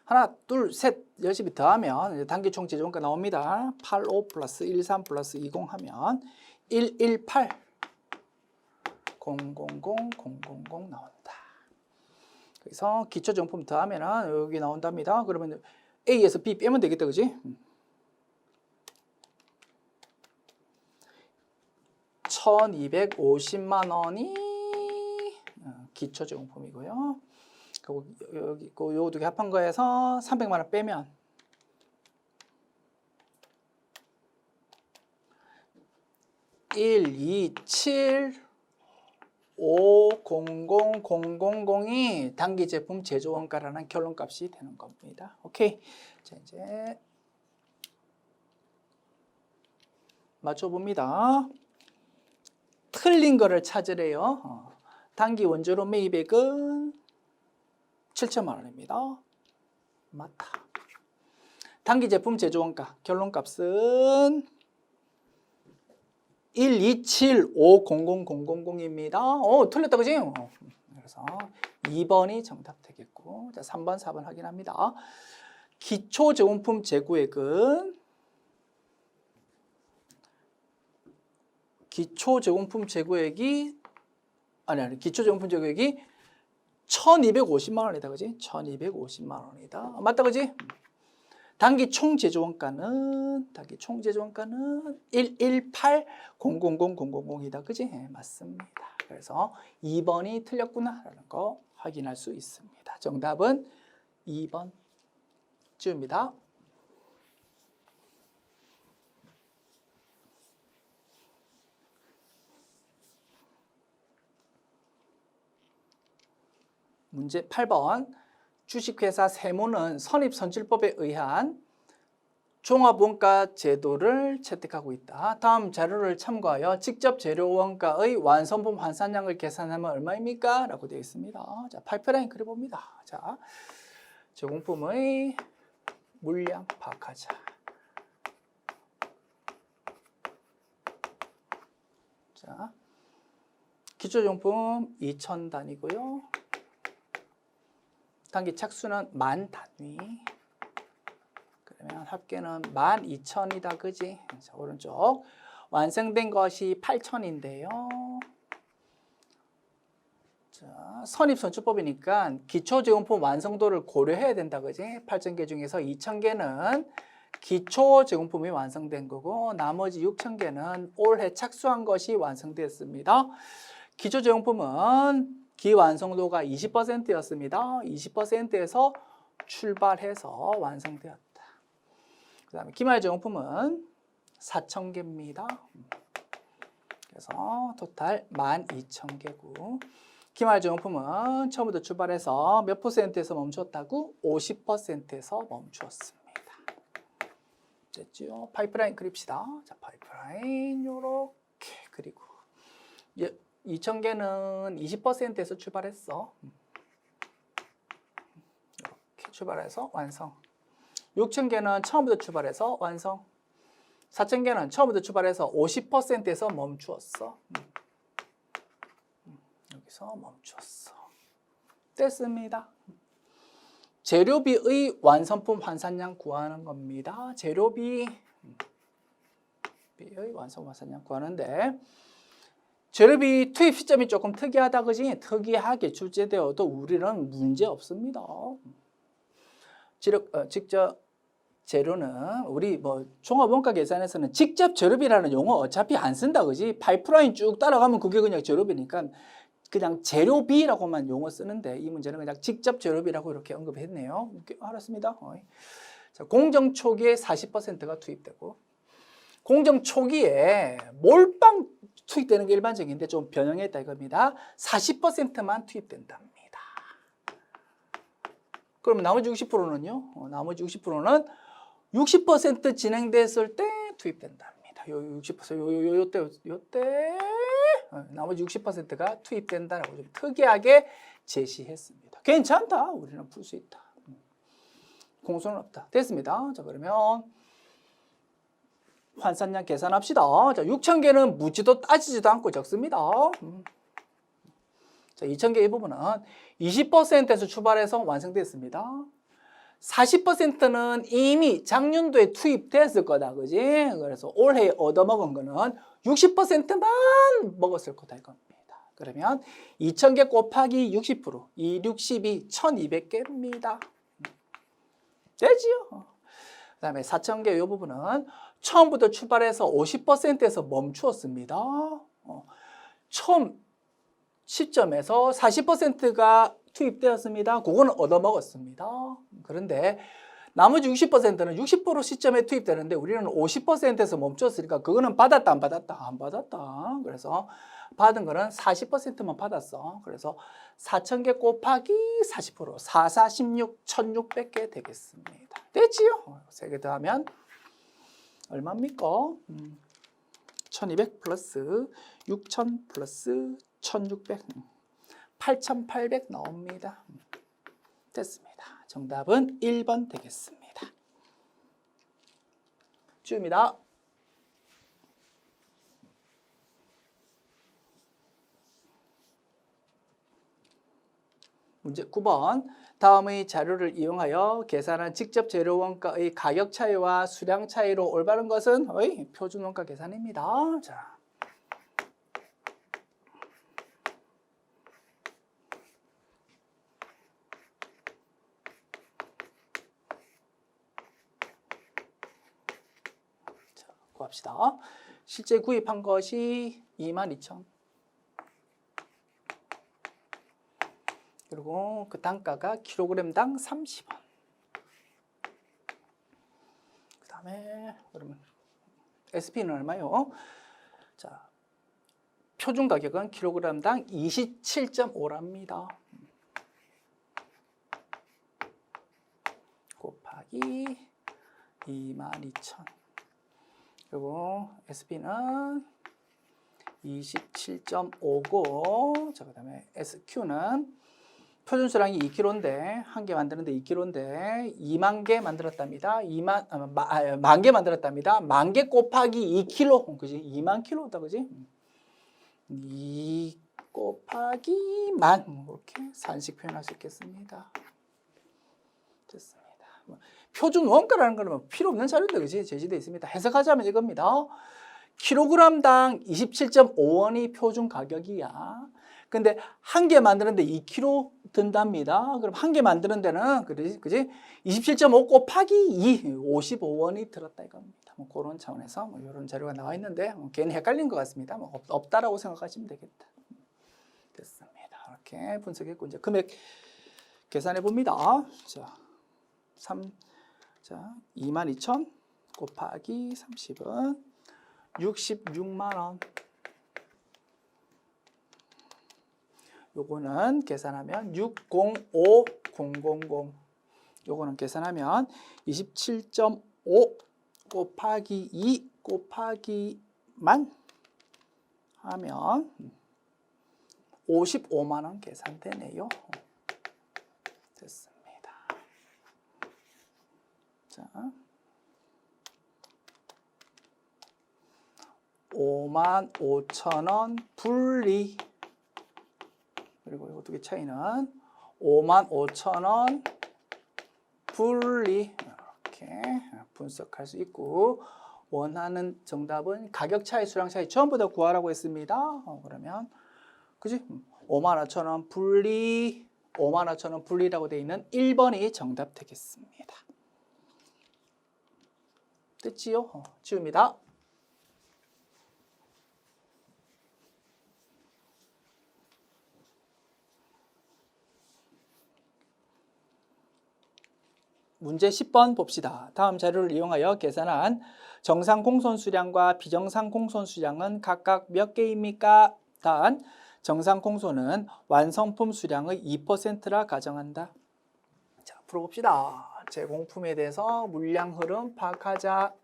하나, 둘, 셋 열심히 더하면 단기총 제조원가 나옵니다. 85 플러스 13 플러스 20 하면 118 000 나온다. 그래서 기초정품 더하면은 여기 나온답니다. 그러면 A에서 B 빼면 되겠다, 그지? 1250만 원이 기초정품이고요. 그리고 여기 요 두 개 합한 거에서 300만 원 빼면 127500000이 단기 제품 제조 원가라는 결론값이 되는 겁니다. 오케이. 자, 이제 맞춰봅니다. 틀린 거를 찾으래요. 단기 원재료 매입액은 7천만 원입니다. 맞다. 단기 제품 제조 원가 결론값은 127500000입니다. 틀렸다, 그지? 그래서 2번이 정답 되겠고, 자, 3번, 4번 확인합니다. 기초제공품 재고액은 기초제공품 재고액이 1250만 원이다, 그지? 1250만 원이다. 맞다, 그지? 단기 총 제조원가는 118000000이다, 그지? 네, 맞습니다. 그래서 2번이 틀렸구나라는 거 확인할 수 있습니다. 정답은 2번 쯤입니다. 문제 8번. 주식회사 세무는 선입선출법에 의한 종합원가 제도를 채택하고 있다. 다음 자료를 참고하여 직접 재료원가의 완성품 환산량을 계산하면 얼마입니까? 라고 되어 있습니다. 자, 파이프라인 그려봅니다. 자, 제공품의 물량 파악하자. 자, 기초정품 2000단위고요. 단기 착수는 10,000단위. 그러면 합계는 12,000이다, 그지? 자, 오른쪽 완성된 것이 8,000인데요. 자, 선입선출법이니까 기초제공품 완성도를 고려해야 된다, 그지? 8,000개 중에서 2,000개는 기초제공품이 완성된 거고 나머지 6,000개는 올해 착수한 것이 완성되었습니다. 기초제공품은 기완성도가 20%였습니다. 20%에서 출발해서 완성되었다. 그 다음에 기말제공품은 4,000개입니다. 그래서 토탈 12,000개고 기말제공품은 처음부터 출발해서 몇 %에서 멈췄다고? 50%에서 멈추었습니다. 됐죠? 파이프라인 그립시다. 자, 파이프라인 요렇게 그리고 2,000개는 20%에서 출발했어. 이렇게 출발해서 완성. 6,000개는 처음부터 출발해서 완성. 4,000개는 처음부터 출발해서 50%에서 멈추었어. 여기서 멈추었어. 됐습니다. 재료비의 완성품 환산량 구하는 겁니다. 재료비의 완성 환산량 구하는데 재료비 투입 시점이 조금 특이하다, 그지? 특이하게 출제되어도 우리는 문제 없습니다. 직접 재료는 우리 종합원가 계산에서는 직접 재료비라는 용어 어차피 안 쓴다, 그지? 파이프라인 쭉 따라가면 그게 그냥 재료비니까 그냥 재료비라고만 용어 쓰는데 이 문제는 그냥 직접 재료비라고 이렇게 언급했네요. 알았습니다. 자, 공정 초기에 40%가 투입되고 공정 초기에 몰빵 투입되는 게 일반적인데 좀 변형했다 이겁니다. 40%만 투입된답니다. 그럼 나머지 60%는요? 나머지 60%는 60% 진행됐을 때 투입된답니다. 요 60%, 요때 나머지 60%가 투입된다라고 좀 특이하게 제시했습니다. 괜찮다. 우리는 풀 수 있다. 공소는 없다. 됐습니다. 자, 그러면 환산량 계산합시다. 자, 6,000개는 묻지도 따지지도 않고 적습니다. 자, 2,000개 이 부분은 20%에서 출발해서 완성됐습니다. 40%는 이미 작년도에 투입됐을 거다, 그지? 그래서 올해 얻어먹은 거는 60%만 먹었을 거다 이겁니다. 그러면 2000개 곱하기 60%, 260이 1200개입니다. 되지요? 그 다음에 4000개 이 부분은 처음부터 출발해서 50%에서 멈추었습니다. 처음 시점에서 40%가 투입되었습니다. 그거는 얻어먹었습니다. 그런데 나머지 60%는 60% 시점에 투입되는데 우리는 50%에서 멈췄으니까 그거는 받았다 안 받았다? 안 받았다. 그래서 받은 거는 40%만 받았어. 그래서 4000개 곱하기 40%, 4, 4, 16, 1600개 되겠습니다. 됐지요? 3개 더하면 얼마입니까? 1200 플러스 6000 플러스 1600, 8800 나옵니다. 됐습니다. 정답은 1번 되겠습니다. 주입니다. 문제 9번. 다음의 자료를 이용하여 계산한 직접 재료 원가의 가격 차이와 수량 차이로 올바른 것은 표준 원가 계산입니다. 자. 구합시다. 실제 구입한 것이 22,000. 그리고 그 단가가 킬로그램당 30원. 그 다음에 그러면 SP는 얼마요? 자, 표준 가격은 킬로그램당 27.5랍니다. 곱하기 22,000. 그리고 SP는 27.5고, 자, 그 다음에 SQ는 표준 수량이 2kg인데, 한 개 만드는데 2kg인데, 2만 개 만들었답니다. 만 개 만들었답니다. 10,000개 곱하기 2kg, 그지? 2만 킬로다, 그지? 2 곱하기 만, 이렇게 산식 표현할 수 있겠습니다. 됐습니다. 표준 원가라는 거는 필요 없는 자료인데, 그지? 제시되어 있습니다. 해석하자면 이겁니다. 킬로그램당 27.5원이 표준 가격이야. 근데 한 개 만드는데 2kg 든답니다. 그럼 한 개 만드는 데는, 그지? 27.5 곱하기 2, 55원이 들었다 이겁니다. 뭐 그런 차원에서 이런 자료가 나와 있는데, 괜히 헷갈린 것 같습니다. 없다라고 생각하시면 되겠다. 됐습니다. 이렇게 분석했고, 이제 금액 계산해 봅니다. 자, 22,000 곱하기 30은 66만 원. 요거는 계산하면 605000. 요거는 계산하면 27.5 곱하기 2 곱하기 만 하면 55만 원 계산되네요. 됐습니다. 자, 55,000원 분리, 그리고 이 두 개 차이는 55,000원 분리, 이렇게 분석할 수 있고, 원하는 정답은 가격 차이, 수량 차이 전부 다 구하라고 했습니다. 그러면 그지? 55,000원 분리, 55,000원 분리라고 되어 있는 1번이 정답 되겠습니다. 됐지요? 지웁니다. 문제 10번 봅시다. 다음 자료를 이용하여 계산한 정상 공손 수량과 비정상 공손 수량은 각각 몇 개입니까? 단, 정상 공손은 완성품 수량의 2%라 가정한다. 자, 풀어봅시다. 제공품에 대해서 물량 흐름 파악하자.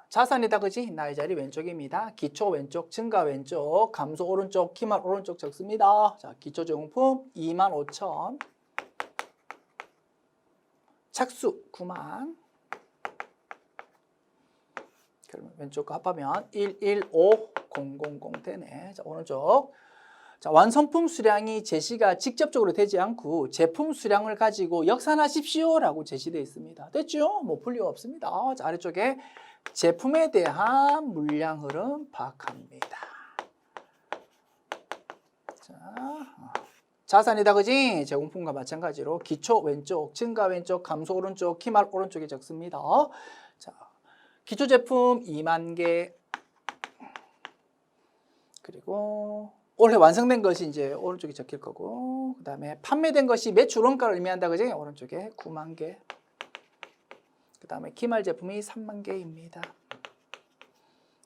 자산이다, 그지? 나의 자리 왼쪽입니다. 기초 왼쪽, 증가 왼쪽, 감소 오른쪽, 기말 오른쪽 적습니다. 자, 기초 제공품 25,000, 착수 9만. 그러면 왼쪽 거 합하면 115000 되네. 자, 오른쪽. 자, 완성품 수량이 제시가 직접적으로 되지 않고 제품 수량을 가지고 역산하십시오라고 제시되어 있습니다. 됐죠? 뭐 분리가 없습니다. 자, 아래쪽에 제품에 대한 물량 흐름 파악합니다. 자, 자산이다, 그지? 제공품과 마찬가지로 기초 왼쪽, 증가 왼쪽, 감소 오른쪽, 기말 오른쪽에 적습니다. 자, 기초 제품 2만 개. 그리고 올해 완성된 것이 이제 오른쪽에 적힐 거고, 그 다음에 판매된 것이 매출 원가를 의미한다, 그지? 오른쪽에 9만 개. 그 다음에 기말 제품이 3만 개입니다.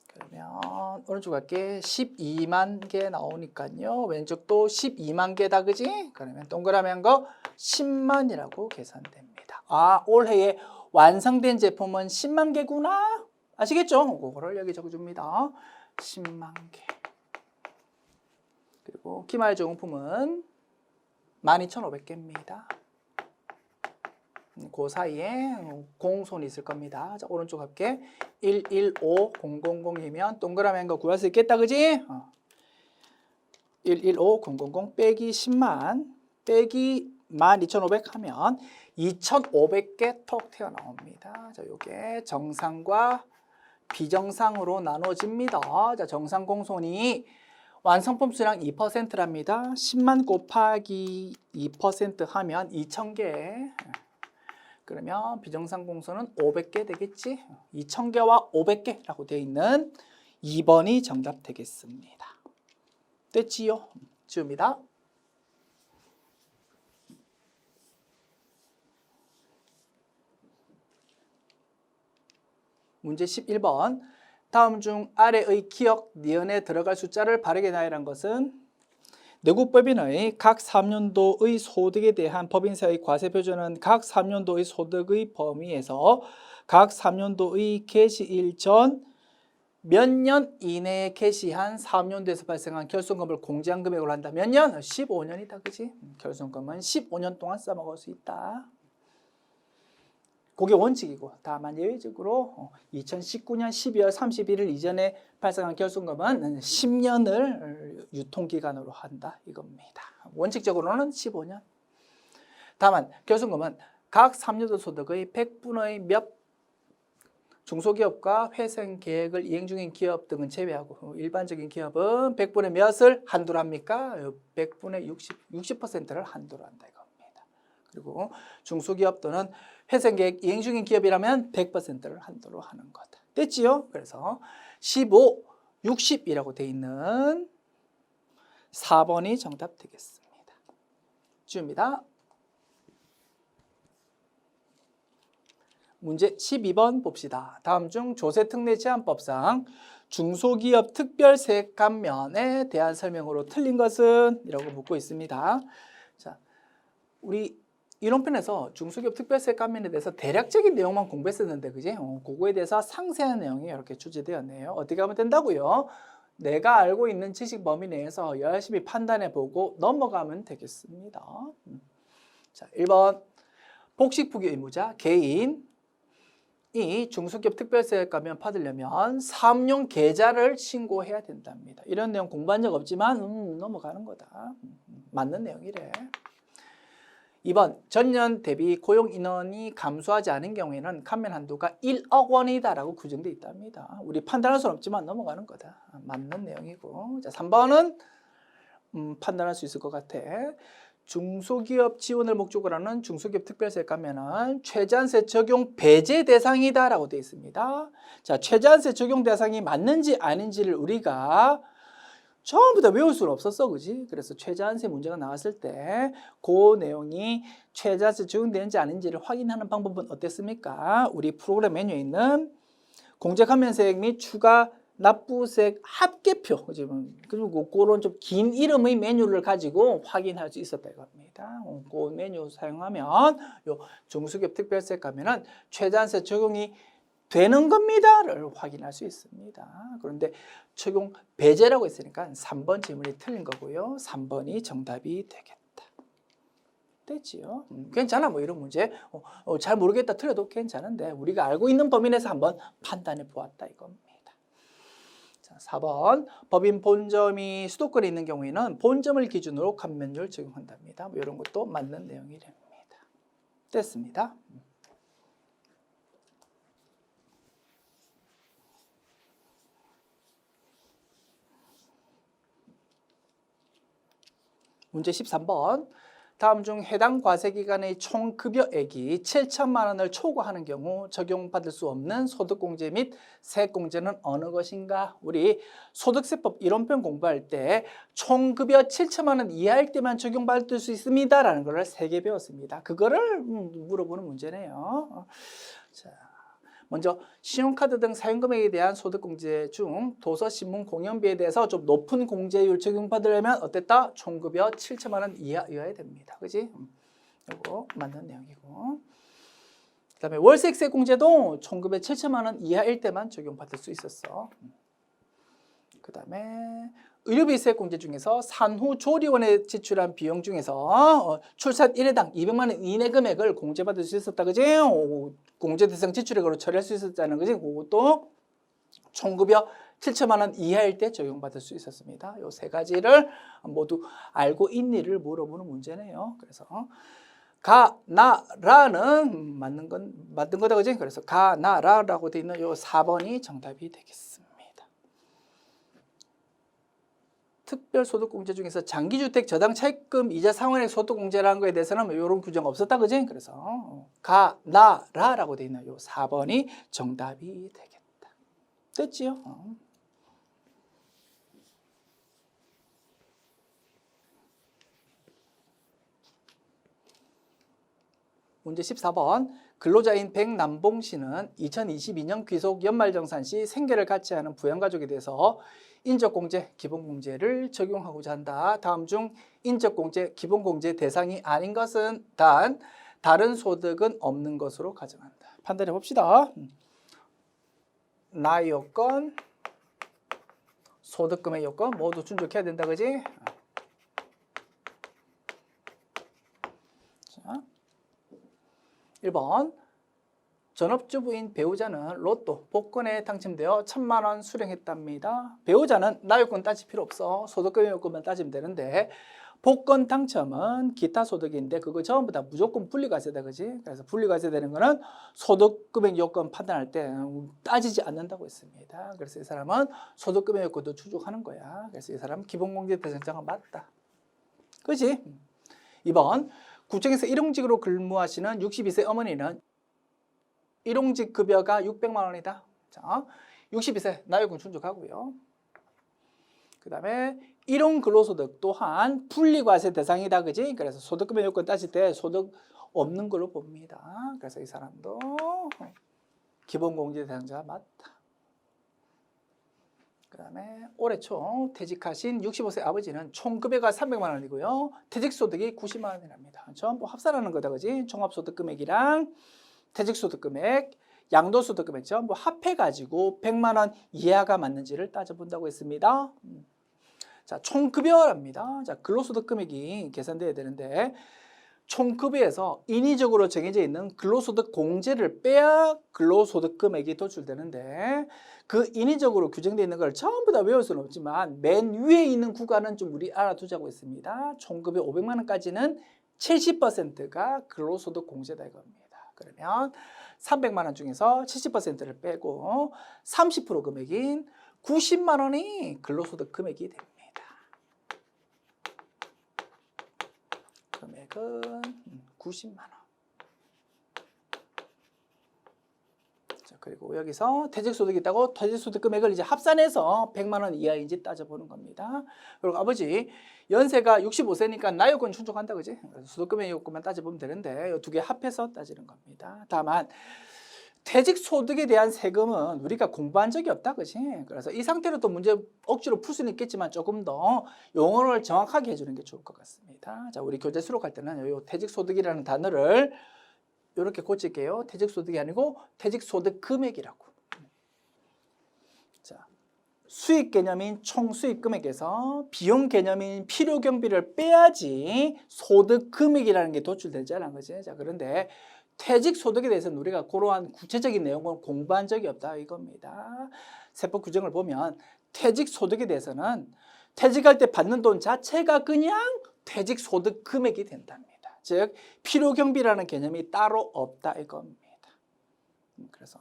그러면 오른쪽 갈게 12만 개 나오니까요. 왼쪽도 12만 개다, 그지? 그러면 동그라미 한 거 10만이라고 계산됩니다. 아, 올해에 완성된 제품은 10만 개구나. 아시겠죠? 그거를 여기 적어줍니다. 10만 개. 그리고 기말 제공품은 12,500개입니다. 그 사이에 공손이 있을 겁니다. 자, 오른쪽 할게. 115000이면 동그라미 한 거 구할 수 있겠다, 그지? 115000 빼기 10만 빼기 12,500 하면 2,500개 톡 튀어나옵니다. 자, 요게 정상과 비정상으로 나눠집니다. 자, 정상 공손이 완성품 수량 2%랍니다. 10만 곱하기 2% 하면 2,000개. 그러면 비정상 공소는 500개 되겠지? 2,000개와 500개라고 되어 있는 2번이 정답 되겠습니다. 됐지요? 지웁니다. 문제 11번. 다음 중 아래의 기억, 니은에 들어갈 숫자를 바르게 나열한 것은 내국법인의 각 3년도의 소득에 대한 법인세의 과세표준은 각 3년도의 소득의 범위에서 각 3년도의 개시일 전 몇 년 이내에 개시한 3년도에서 발생한 결손금을 공제한 금액으로 한다. 몇 년? 15년이다, 그지? 결손금은 15년 동안 써먹을 수 있다. 그게 원칙이고, 다만 예외적으로 2019년 12월 31일 이전에 발생한 결손금은 10년을 유통기간으로 한다, 이겁니다. 원칙적으로는 15년. 다만 결손금은 각 3년도 소득의 100분의 몇 중소기업과 회생 계획을 이행 중인 기업 등은 제외하고 일반적인 기업은 100분의 몇을 한도로 합니까? 100분의 60%를 한도로 한다, 이겁니다. 그리고 중소기업 또는 회생계획 이행 중인 기업이라면 100%를 한도로 하는 거다. 됐지요? 그래서 15, 60이라고 돼 있는 4번이 정답 되겠습니다. 지웁니다. 문제 12번 봅시다. 다음 중 조세특례제한법상 중소기업 특별세 감면에 대한 설명으로 틀린 것은? 이라고 묻고 있습니다. 자, 우리 이론편에서 중소기업 특별세 감면에 대해서 대략적인 내용만 공부했었는데, 그지? 그거에 대해서 상세한 내용이 이렇게 출제되었네요. 어떻게 하면 된다고요? 내가 알고 있는 지식 범위 내에서 열심히 판단해보고 넘어가면 되겠습니다. 자, 1번 복식부기 의무자 개인 이 중소기업 특별세 감면 받으려면 사업용 계좌를 신고해야 된답니다. 이런 내용 공부한 적 없지만 넘어가는 거다. 맞는 내용이래. 2번 전년 대비 고용 인원이 감소하지 않은 경우에는 감면 한도가 1억 원이다라고 규정되어 있답니다. 우리 판단할 수는 없지만 넘어가는 거다. 맞는 내용이고. 자, 3번은 판단할 수 있을 것 같아. 중소기업 지원을 목적으로 하는 중소기업 특별세 감면은 최저한세 적용 배제 대상이다라고 되어 있습니다. 자, 최저한세 적용 대상이 맞는지 아닌지를 우리가 전부 다 외울 수는 없었어, 그지? 그래서 최저한세 문제가 나왔을 때 그 내용이 최저한세 적용되는지 아닌지를 확인하는 방법은 어땠습니까? 우리 프로그램 메뉴에 있는 공제감면세액 및 추가 납부세액 합계표, 그리고 그런 좀 긴 이름의 메뉴를 가지고 확인할 수 있었다 이겁니다. 그 메뉴 사용하면 요 중소기업 특별세 가면은 최저한세 적용이 되는 겁니다를 확인할 수 있습니다. 그런데 적용 배제라고 했으니까 3번 질문이 틀린 거고요. 3번이 정답이 되겠다. 됐지요? 괜찮아, 뭐 이런 문제 잘 모르겠다 틀려도 괜찮은데 우리가 알고 있는 범위 내에서 한번 판단해 보았다 이겁니다. 자, 4번 법인 본점이 수도권에 있는 경우에는 본점을 기준으로 감면율 적용한답니다. 뭐 이런 것도 맞는 내용이 됩니다. 됐습니다. 문제 13번. 다음 중 해당 과세기간의 총 급여액이 7천만 원을 초과하는 경우 적용받을 수 없는 소득공제 및 세액공제는 어느 것인가? 우리 소득세법 이론편 공부할 때 총 급여 7천만 원 이하일 때만 적용받을 수 있습니다라는 걸 3개 배웠습니다. 그거를 물어보는 문제네요. 자, 먼저 신용카드 등 사용금액에 대한 소득공제 중 도서, 신문, 공연비에 대해서 좀 높은 공제율 적용받으려면 어땠다? 총급여 7천만 원 이하여야 됩니다. 그지? 이거 맞는 내용이고. 그 다음에 월세세 공제도 총급여 7천만 원 이하일 때만 적용받을 수 있었어. 그 다음에 의료비세 공제 중에서 산후조리원에 지출한 비용 중에서 출산 1회당 200만 원 이내 금액을 공제받을 수 있었다. 그지? 공제 대상 지출액으로 처리할 수 있었다는 거지. 그것도 총급여 7천만 원 이하일 때 적용받을 수 있었습니다. 이 세 가지를 모두 알고 있니를 물어보는 문제네요. 그래서 가, 나, 라는 맞는 거다. 그지? 그래서 가, 나, 라라고 되어 있는 이 4번이 정답이 되겠습니다. 특별소득공제 중에서 장기주택 저당 차입금 이자 상환액 소득공제라는 거에 대해서는 이런 규정 없었다. 그지? 그래서 가, 나, 라라고 되어 있는 이 4번이 정답이 되겠다. 됐지요? 문제 14번. 근로자인 백남봉 씨는 2022년 귀속 연말정산 시 생계를 같이 하는 부양가족에 대해서 인적공제, 기본공제를 적용하고자 한다. 다음 중 인적공제, 기본공제 대상이 아닌 것은 단, 다른 소득은 없는 것으로 가정한다. 판단해 봅시다. 나의 요건, 소득금의 요건 모두 충족해야 된다. 그지? 자, 1번. 전업주부인 배우자는 로또 복권에 당첨되어 1,000만 원 수령했답니다. 배우자는 나요건 따질 필요 없어. 소득금의 요건만 따지면 되는데 복권 당첨은 기타 소득인데 그거 전부 다 무조건 분리과세다. 그지? 그래서 분리과세 되는 거는 소득금액 요건 판단할 때 따지지 않는다고 했습니다. 그래서 이 사람은 소득금액 요건도 충족하는 거야. 그래서 이 사람은 기본공제 대상자가 맞다. 그지? 2번. 구청에서 일용직으로 근무하시는 62세 어머니는 일용직 급여가 600만 원이다. 자, 62세 나요금 충족하고요. 그 다음에 일용 근로소득 또한 분리과세 대상이다. 그지? 그래서 소득금의 요건 따질 때 소득 없는 걸로 봅니다. 그래서 이 사람도 기본공제 대상자가 맞다. 그 다음에 올해 초 퇴직하신 65세 아버지는 총급여가 300만 원이고요. 퇴직소득이 90만 원이랍니다. 전부 합산하는 거다. 그지? 종합소득금액이랑 퇴직소득금액, 양도소득금액 전부 합해가지고 100만 원 이하가 맞는지를 따져본다고 했습니다. 자, 총급여랍니다. 자, 근로소득금액이 계산돼야 되는데 총급여에서 인위적으로 정해져 있는 근로소득 공제를 빼야 근로소득금액이 도출되는데 그 인위적으로 규정되어 있는 걸 전부 다 외울 수는 없지만 맨 위에 있는 구간은 좀 우리 알아두자고 했습니다. 총급여 500만 원까지는 70%가 근로소득 공제다 이겁니다. 그러면 300만 원 중에서 70%를 빼고 30% 금액인 90만 원이 근로소득 금액이 됩니다. 금액은 90만 원. 자, 그리고 여기서 퇴직소득이 있다고 퇴직소득 금액을 이제 합산해서 100만 원 이하인지 따져보는 겁니다. 그리고 아버지 연세가 65세니까 나요건 충족한다. 그지? 그래서 소득금액 요건만 따져보면 되는데 이 두 개 합해서 따지는 겁니다. 다만 퇴직소득에 대한 세금은 우리가 공부한 적이 없다. 그지? 그래서 이 상태로 또 문제 억지로 풀 수는 있겠지만 조금 더 용어를 정확하게 해주는 게 좋을 것 같습니다. 자, 우리 교재 수록할 때는 이 퇴직소득이라는 단어를 이렇게 고칠게요. 퇴직소득이 아니고 퇴직소득 금액이라고. 자, 수익 개념인 총수익 금액에서 비용 개념인 필요 경비를 빼야지 소득 금액이라는 게 도출되잖아. 그지? 자, 그런데 퇴직 소득에 대해서는 우리가 그러한 구체적인 내용을 공부한 적이 없다 이겁니다. 세법 규정을 보면 퇴직 소득에 대해서는 퇴직할 때 받는 돈 자체가 그냥 퇴직 소득 금액이 된답니다. 즉 필요 경비라는 개념이 따로 없다 이겁니다. 그래서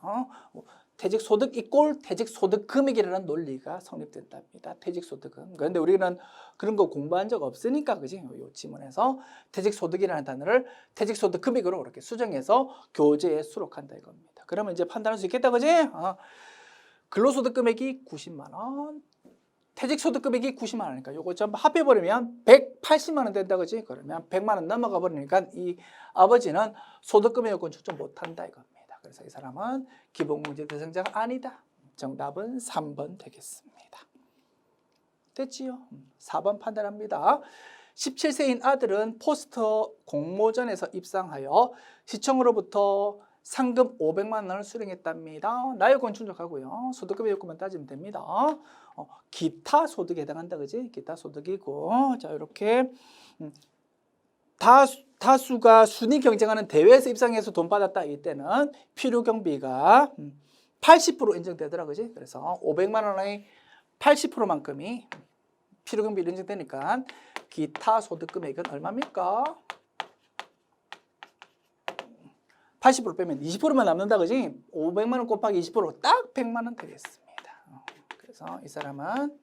퇴직소득 이꼴 퇴직소득 금액이라는 논리가 성립된답니다. 퇴직소득은. 그런데 우리는 그런 거 공부한 적 없으니까 그지? 요 지문에서 퇴직소득이라는 단어를 퇴직소득 금액으로 이렇게 수정해서 교재에 수록한다 이겁니다. 그러면 이제 판단할 수 있겠다 그지? 근로소득 금액이 90만 원. 퇴직소득 금액이 90만 원이니까 요거 전부 합해버리면 180만 원 된다 그지? 그러면 100만 원 넘어가 버리니까 이 아버지는 소득금액 요건 추정 못한다 이겁니다. 그래서 이 사람은 기본문제 대상자가 아니다. 정답은 3번 되겠습니다. 됐지요? 4번 판단합니다. 17세인 아들은 포스터 공모전에서 입상하여 시청으로부터 상금 500만 원을 수령했답니다. 나요건 충족하고요. 소득금액 요건만 따지면 됩니다. 기타 소득에 해당한다 그지? 기타 소득이고 자 이렇게 다수가 순위 경쟁하는 대회에서 입상해서 돈 받았다. 이때는 필요 경비가 80% 인정되더라 그지? 그래서 500만 원의 80%만큼이 필요 경비로 인정되니까 기타 소득 금액은 얼마입니까? 80% 빼면 20%만 남는다 그지? 500만 원 곱하기 20%딱 100만 원 되겠습니다. 그래서 이 사람은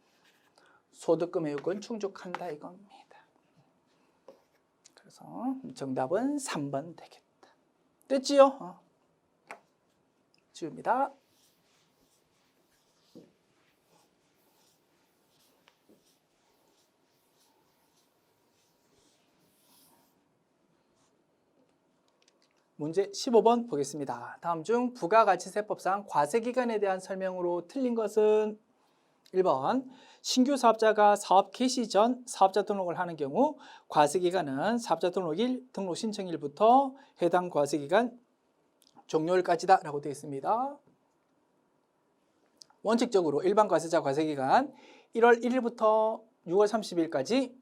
소득 금액은 충족한다 이겁니다. 그래서 정답은 3번 되겠다. 됐지요? 지웁니다. 문제 15번 보겠습니다. 다음 중 부가가치세법상 과세기간에 대한 설명으로 틀린 것은 1번 신규 사업자가 사업 개시 전 사업자 등록을 하는 경우 과세기간은 사업자 등록일, 등록 신청일부터 해당 과세기간 종료일까지다 라고 되어 있습니다. 원칙적으로 일반 과세자 과세기간 1월 1일부터 6월 30일까지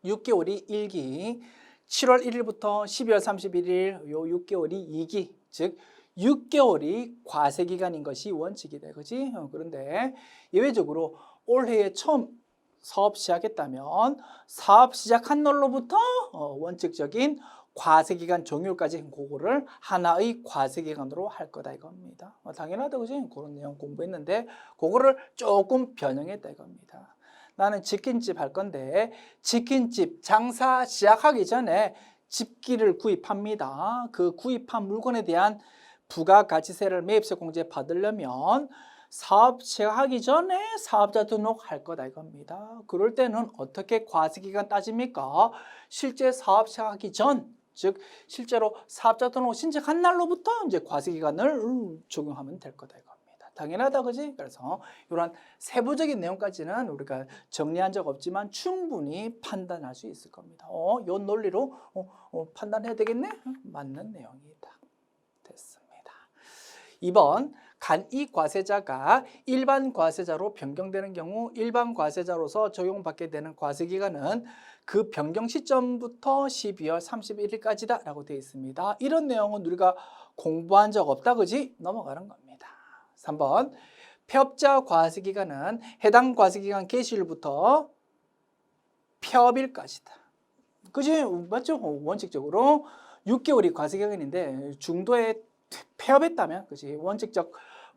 6개월이 1기, 7월 1일부터 12월 31일 요 6개월이 2기, 즉 6개월이 과세기간인 것이 원칙이다. 그렇지? 그런데 예외적으로 올해에 처음 사업 시작했다면 사업 시작한 날로부터 원칙적인 과세기간 종료까지 그거를 하나의 과세기간으로 할 거다 이겁니다. 당연하다 그지? 그런 내용 공부했는데 그거를 조금 변형했다 이겁니다. 나는 치킨집 할 건데 치킨집 장사 시작하기 전에 집기를 구입합니다. 그 구입한 물건에 대한 부가가치세를 매입세 공제 받으려면 사업 시작하기 전에 사업자 등록할 거다 이겁니다. 그럴 때는 어떻게 과세기간 따집니까? 실제 사업 시작하기 전, 즉 실제로 사업자 등록 신청한 날로부터 이제 과세기간을 적용하면 될 거다 이겁니다. 당연하다 그지? 그래서 이런 세부적인 내용까지는 우리가 정리한 적 없지만 충분히 판단할 수 있을 겁니다. 이 논리로 판단해야 되겠네? 맞는 내용이다. 됐습니다. 2번 간이 과세자가 일반 과세자로 변경되는 경우 일반 과세자로서 적용받게 되는 과세기간은 그 변경 시점부터 12월 31일까지다 라고 되어 있습니다. 이런 내용은 우리가 공부한 적 없다 그지? 넘어가는 겁니다. 3번 폐업자 과세기간은 해당 과세기간 개시일부터 폐업일까지다. 그지? 맞죠? 원칙적으로 6개월이 과세기간인데 중도에 폐업했다면 그지? 원칙적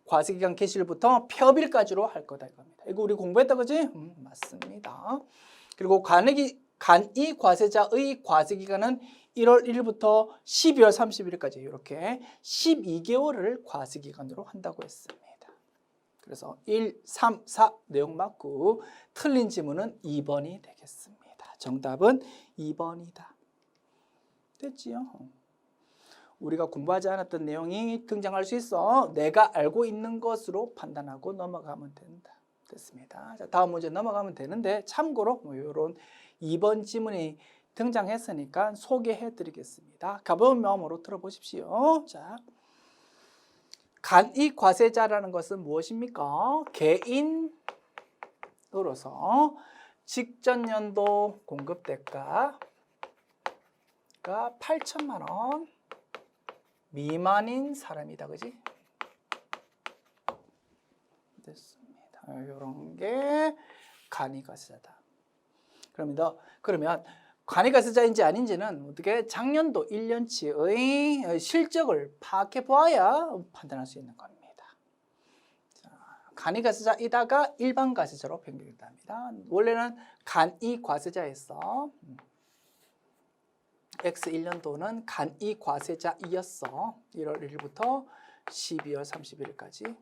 과세기간 개시일부터 폐업일까지로 할 거다 이겁니다. 이거 우리 공부했다 그지? 맞습니다. 그리고 간이 과세자의 과세기간은 1월 1일부터 12월 31일까지 이렇게 12개월을 과세기간으로 한다고 했습니다. 그래서 1, 3, 4 내용 맞고 틀린 지문은 2번이 되겠습니다. 정답은 2번이다. 됐지요? 우리가 공부하지 않았던 내용이 등장할 수 있어 내가 알고 있는 것으로 판단하고 넘어가면 된다. 됐습니다. 자, 다음 문제 넘어가면 되는데 참고로 이런 2번 지문이 등장했으니까 소개해 드리겠습니다. 가벼운 마음으로 들어보십시오. 자, 간이 과세자라는 것은 무엇입니까? 개인으로서 직전 연도 공급 대가가 8천만 원 미만인 사람이다. 그지? 됐습니다. 이런 게 간이 과세자다. 그러면 간이 과세자인지 아닌지는 어떻게 작년도 1년치의 실적을 파악해 보아야 판단할 수 있는 겁니다. 간이과세자이다가 일반 과세자로 변경된답니다. 원래는 간이과세자였어. X1년도는 간이과세자이었어. 1월 1일부터 12월 31일까지.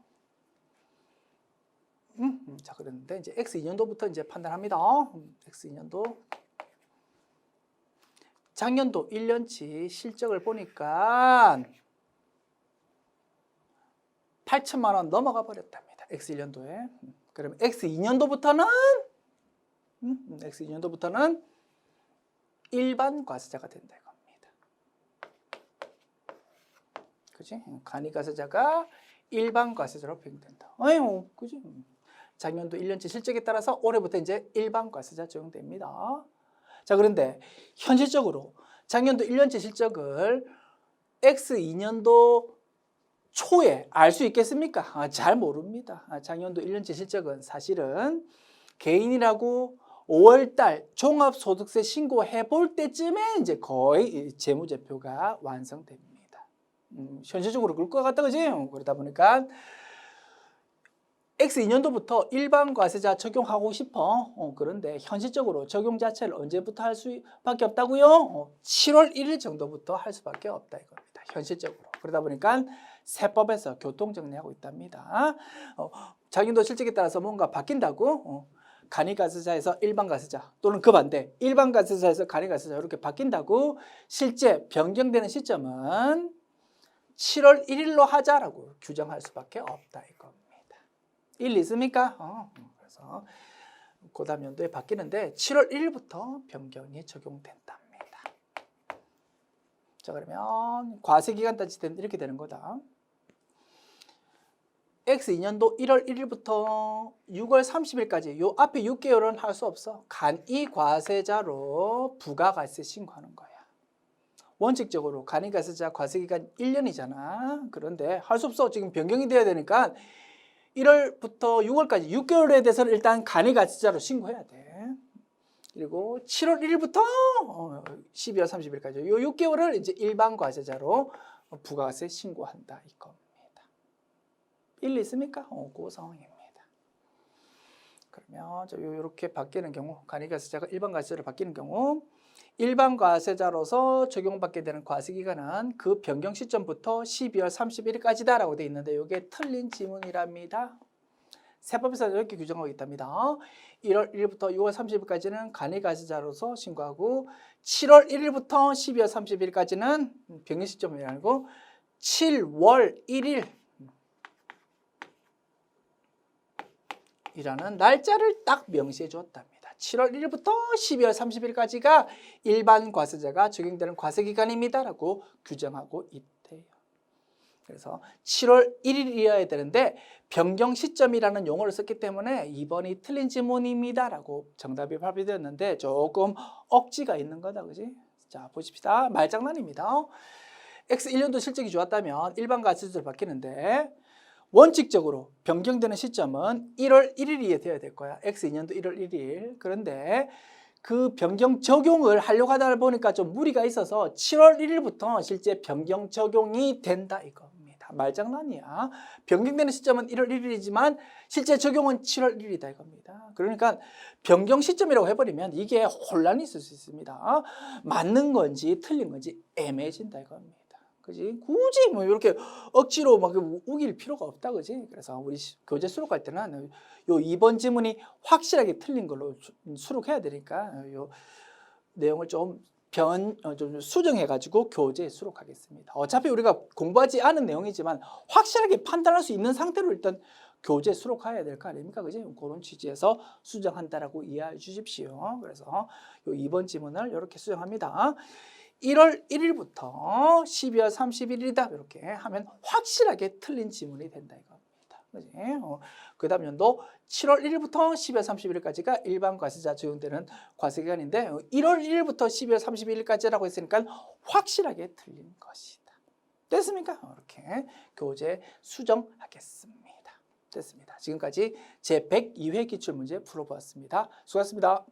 자, 그랬는데 이제 X2년도부터 이제 판단합니다. X2년도 작년도 1년치 실적을 보니까 8천만 원 넘어가 버렸답니다. X1년도에. 그러면 X2년도부터는 일반 과세자가 된다 이겁니다. 그지? 간이과세자가 일반 과세자로 변경된다. 아유, 그지? 작년도 1년치 실적에 따라서 올해부터 이제 일반 과세자 적용됩니다. 자, 그런데 현실적으로 작년도 1년치 실적을 X2년도 초에 알 수 있겠습니까? 잘 모릅니다. 작년도 1년치 실적은 사실은 개인이라고 5월달 종합소득세 신고해 볼 때쯤에 이제 거의 재무제표가 완성됩니다. 현실적으로 그럴 것 같다, 그지? 그러다 보니까 X2년도부터 일반 과세자 적용하고 싶어. 그런데 현실적으로 적용 자체를 언제부터 할 수밖에 없다고요? 7월 1일 정도부터 할 수밖에 없다 이겁니다. 현실적으로. 그러다 보니까 세법에서 교통정리하고 있답니다. 작년도 실적에 따라서 뭔가 바뀐다고 간이과세자에서 일반 과세자 또는 그 반대 일반 과세자에서 간이과세자 이렇게 바뀐다고 실제 변경되는 시점은 7월 1일로 하자라고 규정할 수밖에 없다 이겁니다. 일리 있습니까? 그래서 그 다음 연도에 바뀌는데 7월 1일부터 변경이 적용된답니다. 자, 그러면 과세기간까지 이렇게 되는 거다. X2년도 1월 1일부터 6월 30일까지 요 앞에 6개월은 할 수 없어. 간이과세자로 부가과세 신고하는 거야. 원칙적으로 간이과세자 과세기간 1년이잖아. 그런데 할 수 없어. 지금 변경이 돼야 되니까 1월부터 6월까지 6개월에 대해서는 일단 간이과세자로 신고해야 돼. 그리고 7월 1일부터 12월 30일까지 요 6개월을 이제 일반 과세자로 부가세 신고한다 이겁니다. 일리 있습니까? 그 상황입니다. 그러면 이렇게 바뀌는 경우 간이과세자가 일반 과세자로 바뀌는 경우 일반 과세자로서 적용받게 되는 과세기간은 그 변경 시점부터 12월 31일까지다라고 되어 있는데 이게 틀린 지문이랍니다. 세법에서 이렇게 규정하고 있답니다. 1월 1일부터 6월 30일까지는 간이과세자로서 신고하고 7월 1일부터 12월 30일까지는 변경 시점이 아니고 7월 1일 이라는 날짜를 딱 명시해 주었답니다. 7월 1일부터 12월 30일까지가 일반 과세자가 적용되는 과세기간입니다라고 규정하고 있대요. 그래서 7월 1일이어야 되는데 변경 시점이라는 용어를 썼기 때문에 2번이 틀린 지문입니다라고 정답이 발표되었는데 조금 억지가 있는 거다, 그지? 자, 보십시다. 말장난입니다. X1년도 실적이 좋았다면 일반 과세자로 바뀌는데 원칙적으로 변경되는 시점은 1월 1일이 되어야 될 거야. X2년도 1월 1일. 그런데 그 변경 적용을 하려고 하다 보니까 좀 무리가 있어서 7월 1일부터 실제 변경 적용이 된다 이겁니다. 말장난이야. 변경되는 시점은 1월 1일이지만 실제 적용은 7월 1일이다 이겁니다. 그러니까 변경 시점이라고 해버리면 이게 혼란이 있을 수 있습니다. 맞는 건지 틀린 건지 애매해진다 이겁니다. 그지? 굳이 뭐 이렇게 억지로 막 우길 필요가 없다, 그지? 그래서 우리 교재 수록할 때는 요 2번 지문이 확실하게 틀린 걸로 수록해야 되니까 요 내용을 좀 수정해가지고 교재에 수록하겠습니다. 어차피 우리가 공부하지 않은 내용이지만 확실하게 판단할 수 있는 상태로 일단 교재 수록해야 될 거 아닙니까? 그지? 그런 취지에서 수정한다라고 이해해 주십시오. 그래서 요 2번 지문을 이렇게 수정합니다. 1월 1일부터 12월 31일이다 이렇게 하면 확실하게 틀린 지문이 된다 이겁니다. 그지? 그 다음 연도 7월 1일부터 12월 31일까지가 일반 과세자 적용되는 과세기간인데 1월 1일부터 12월 31일까지라고 했으니까 확실하게 틀린 것이다. 됐습니까? 이렇게 교재 수정하겠습니다. 됐습니다. 지금까지 제102회 기출문제 풀어보았습니다. 수고하셨습니다.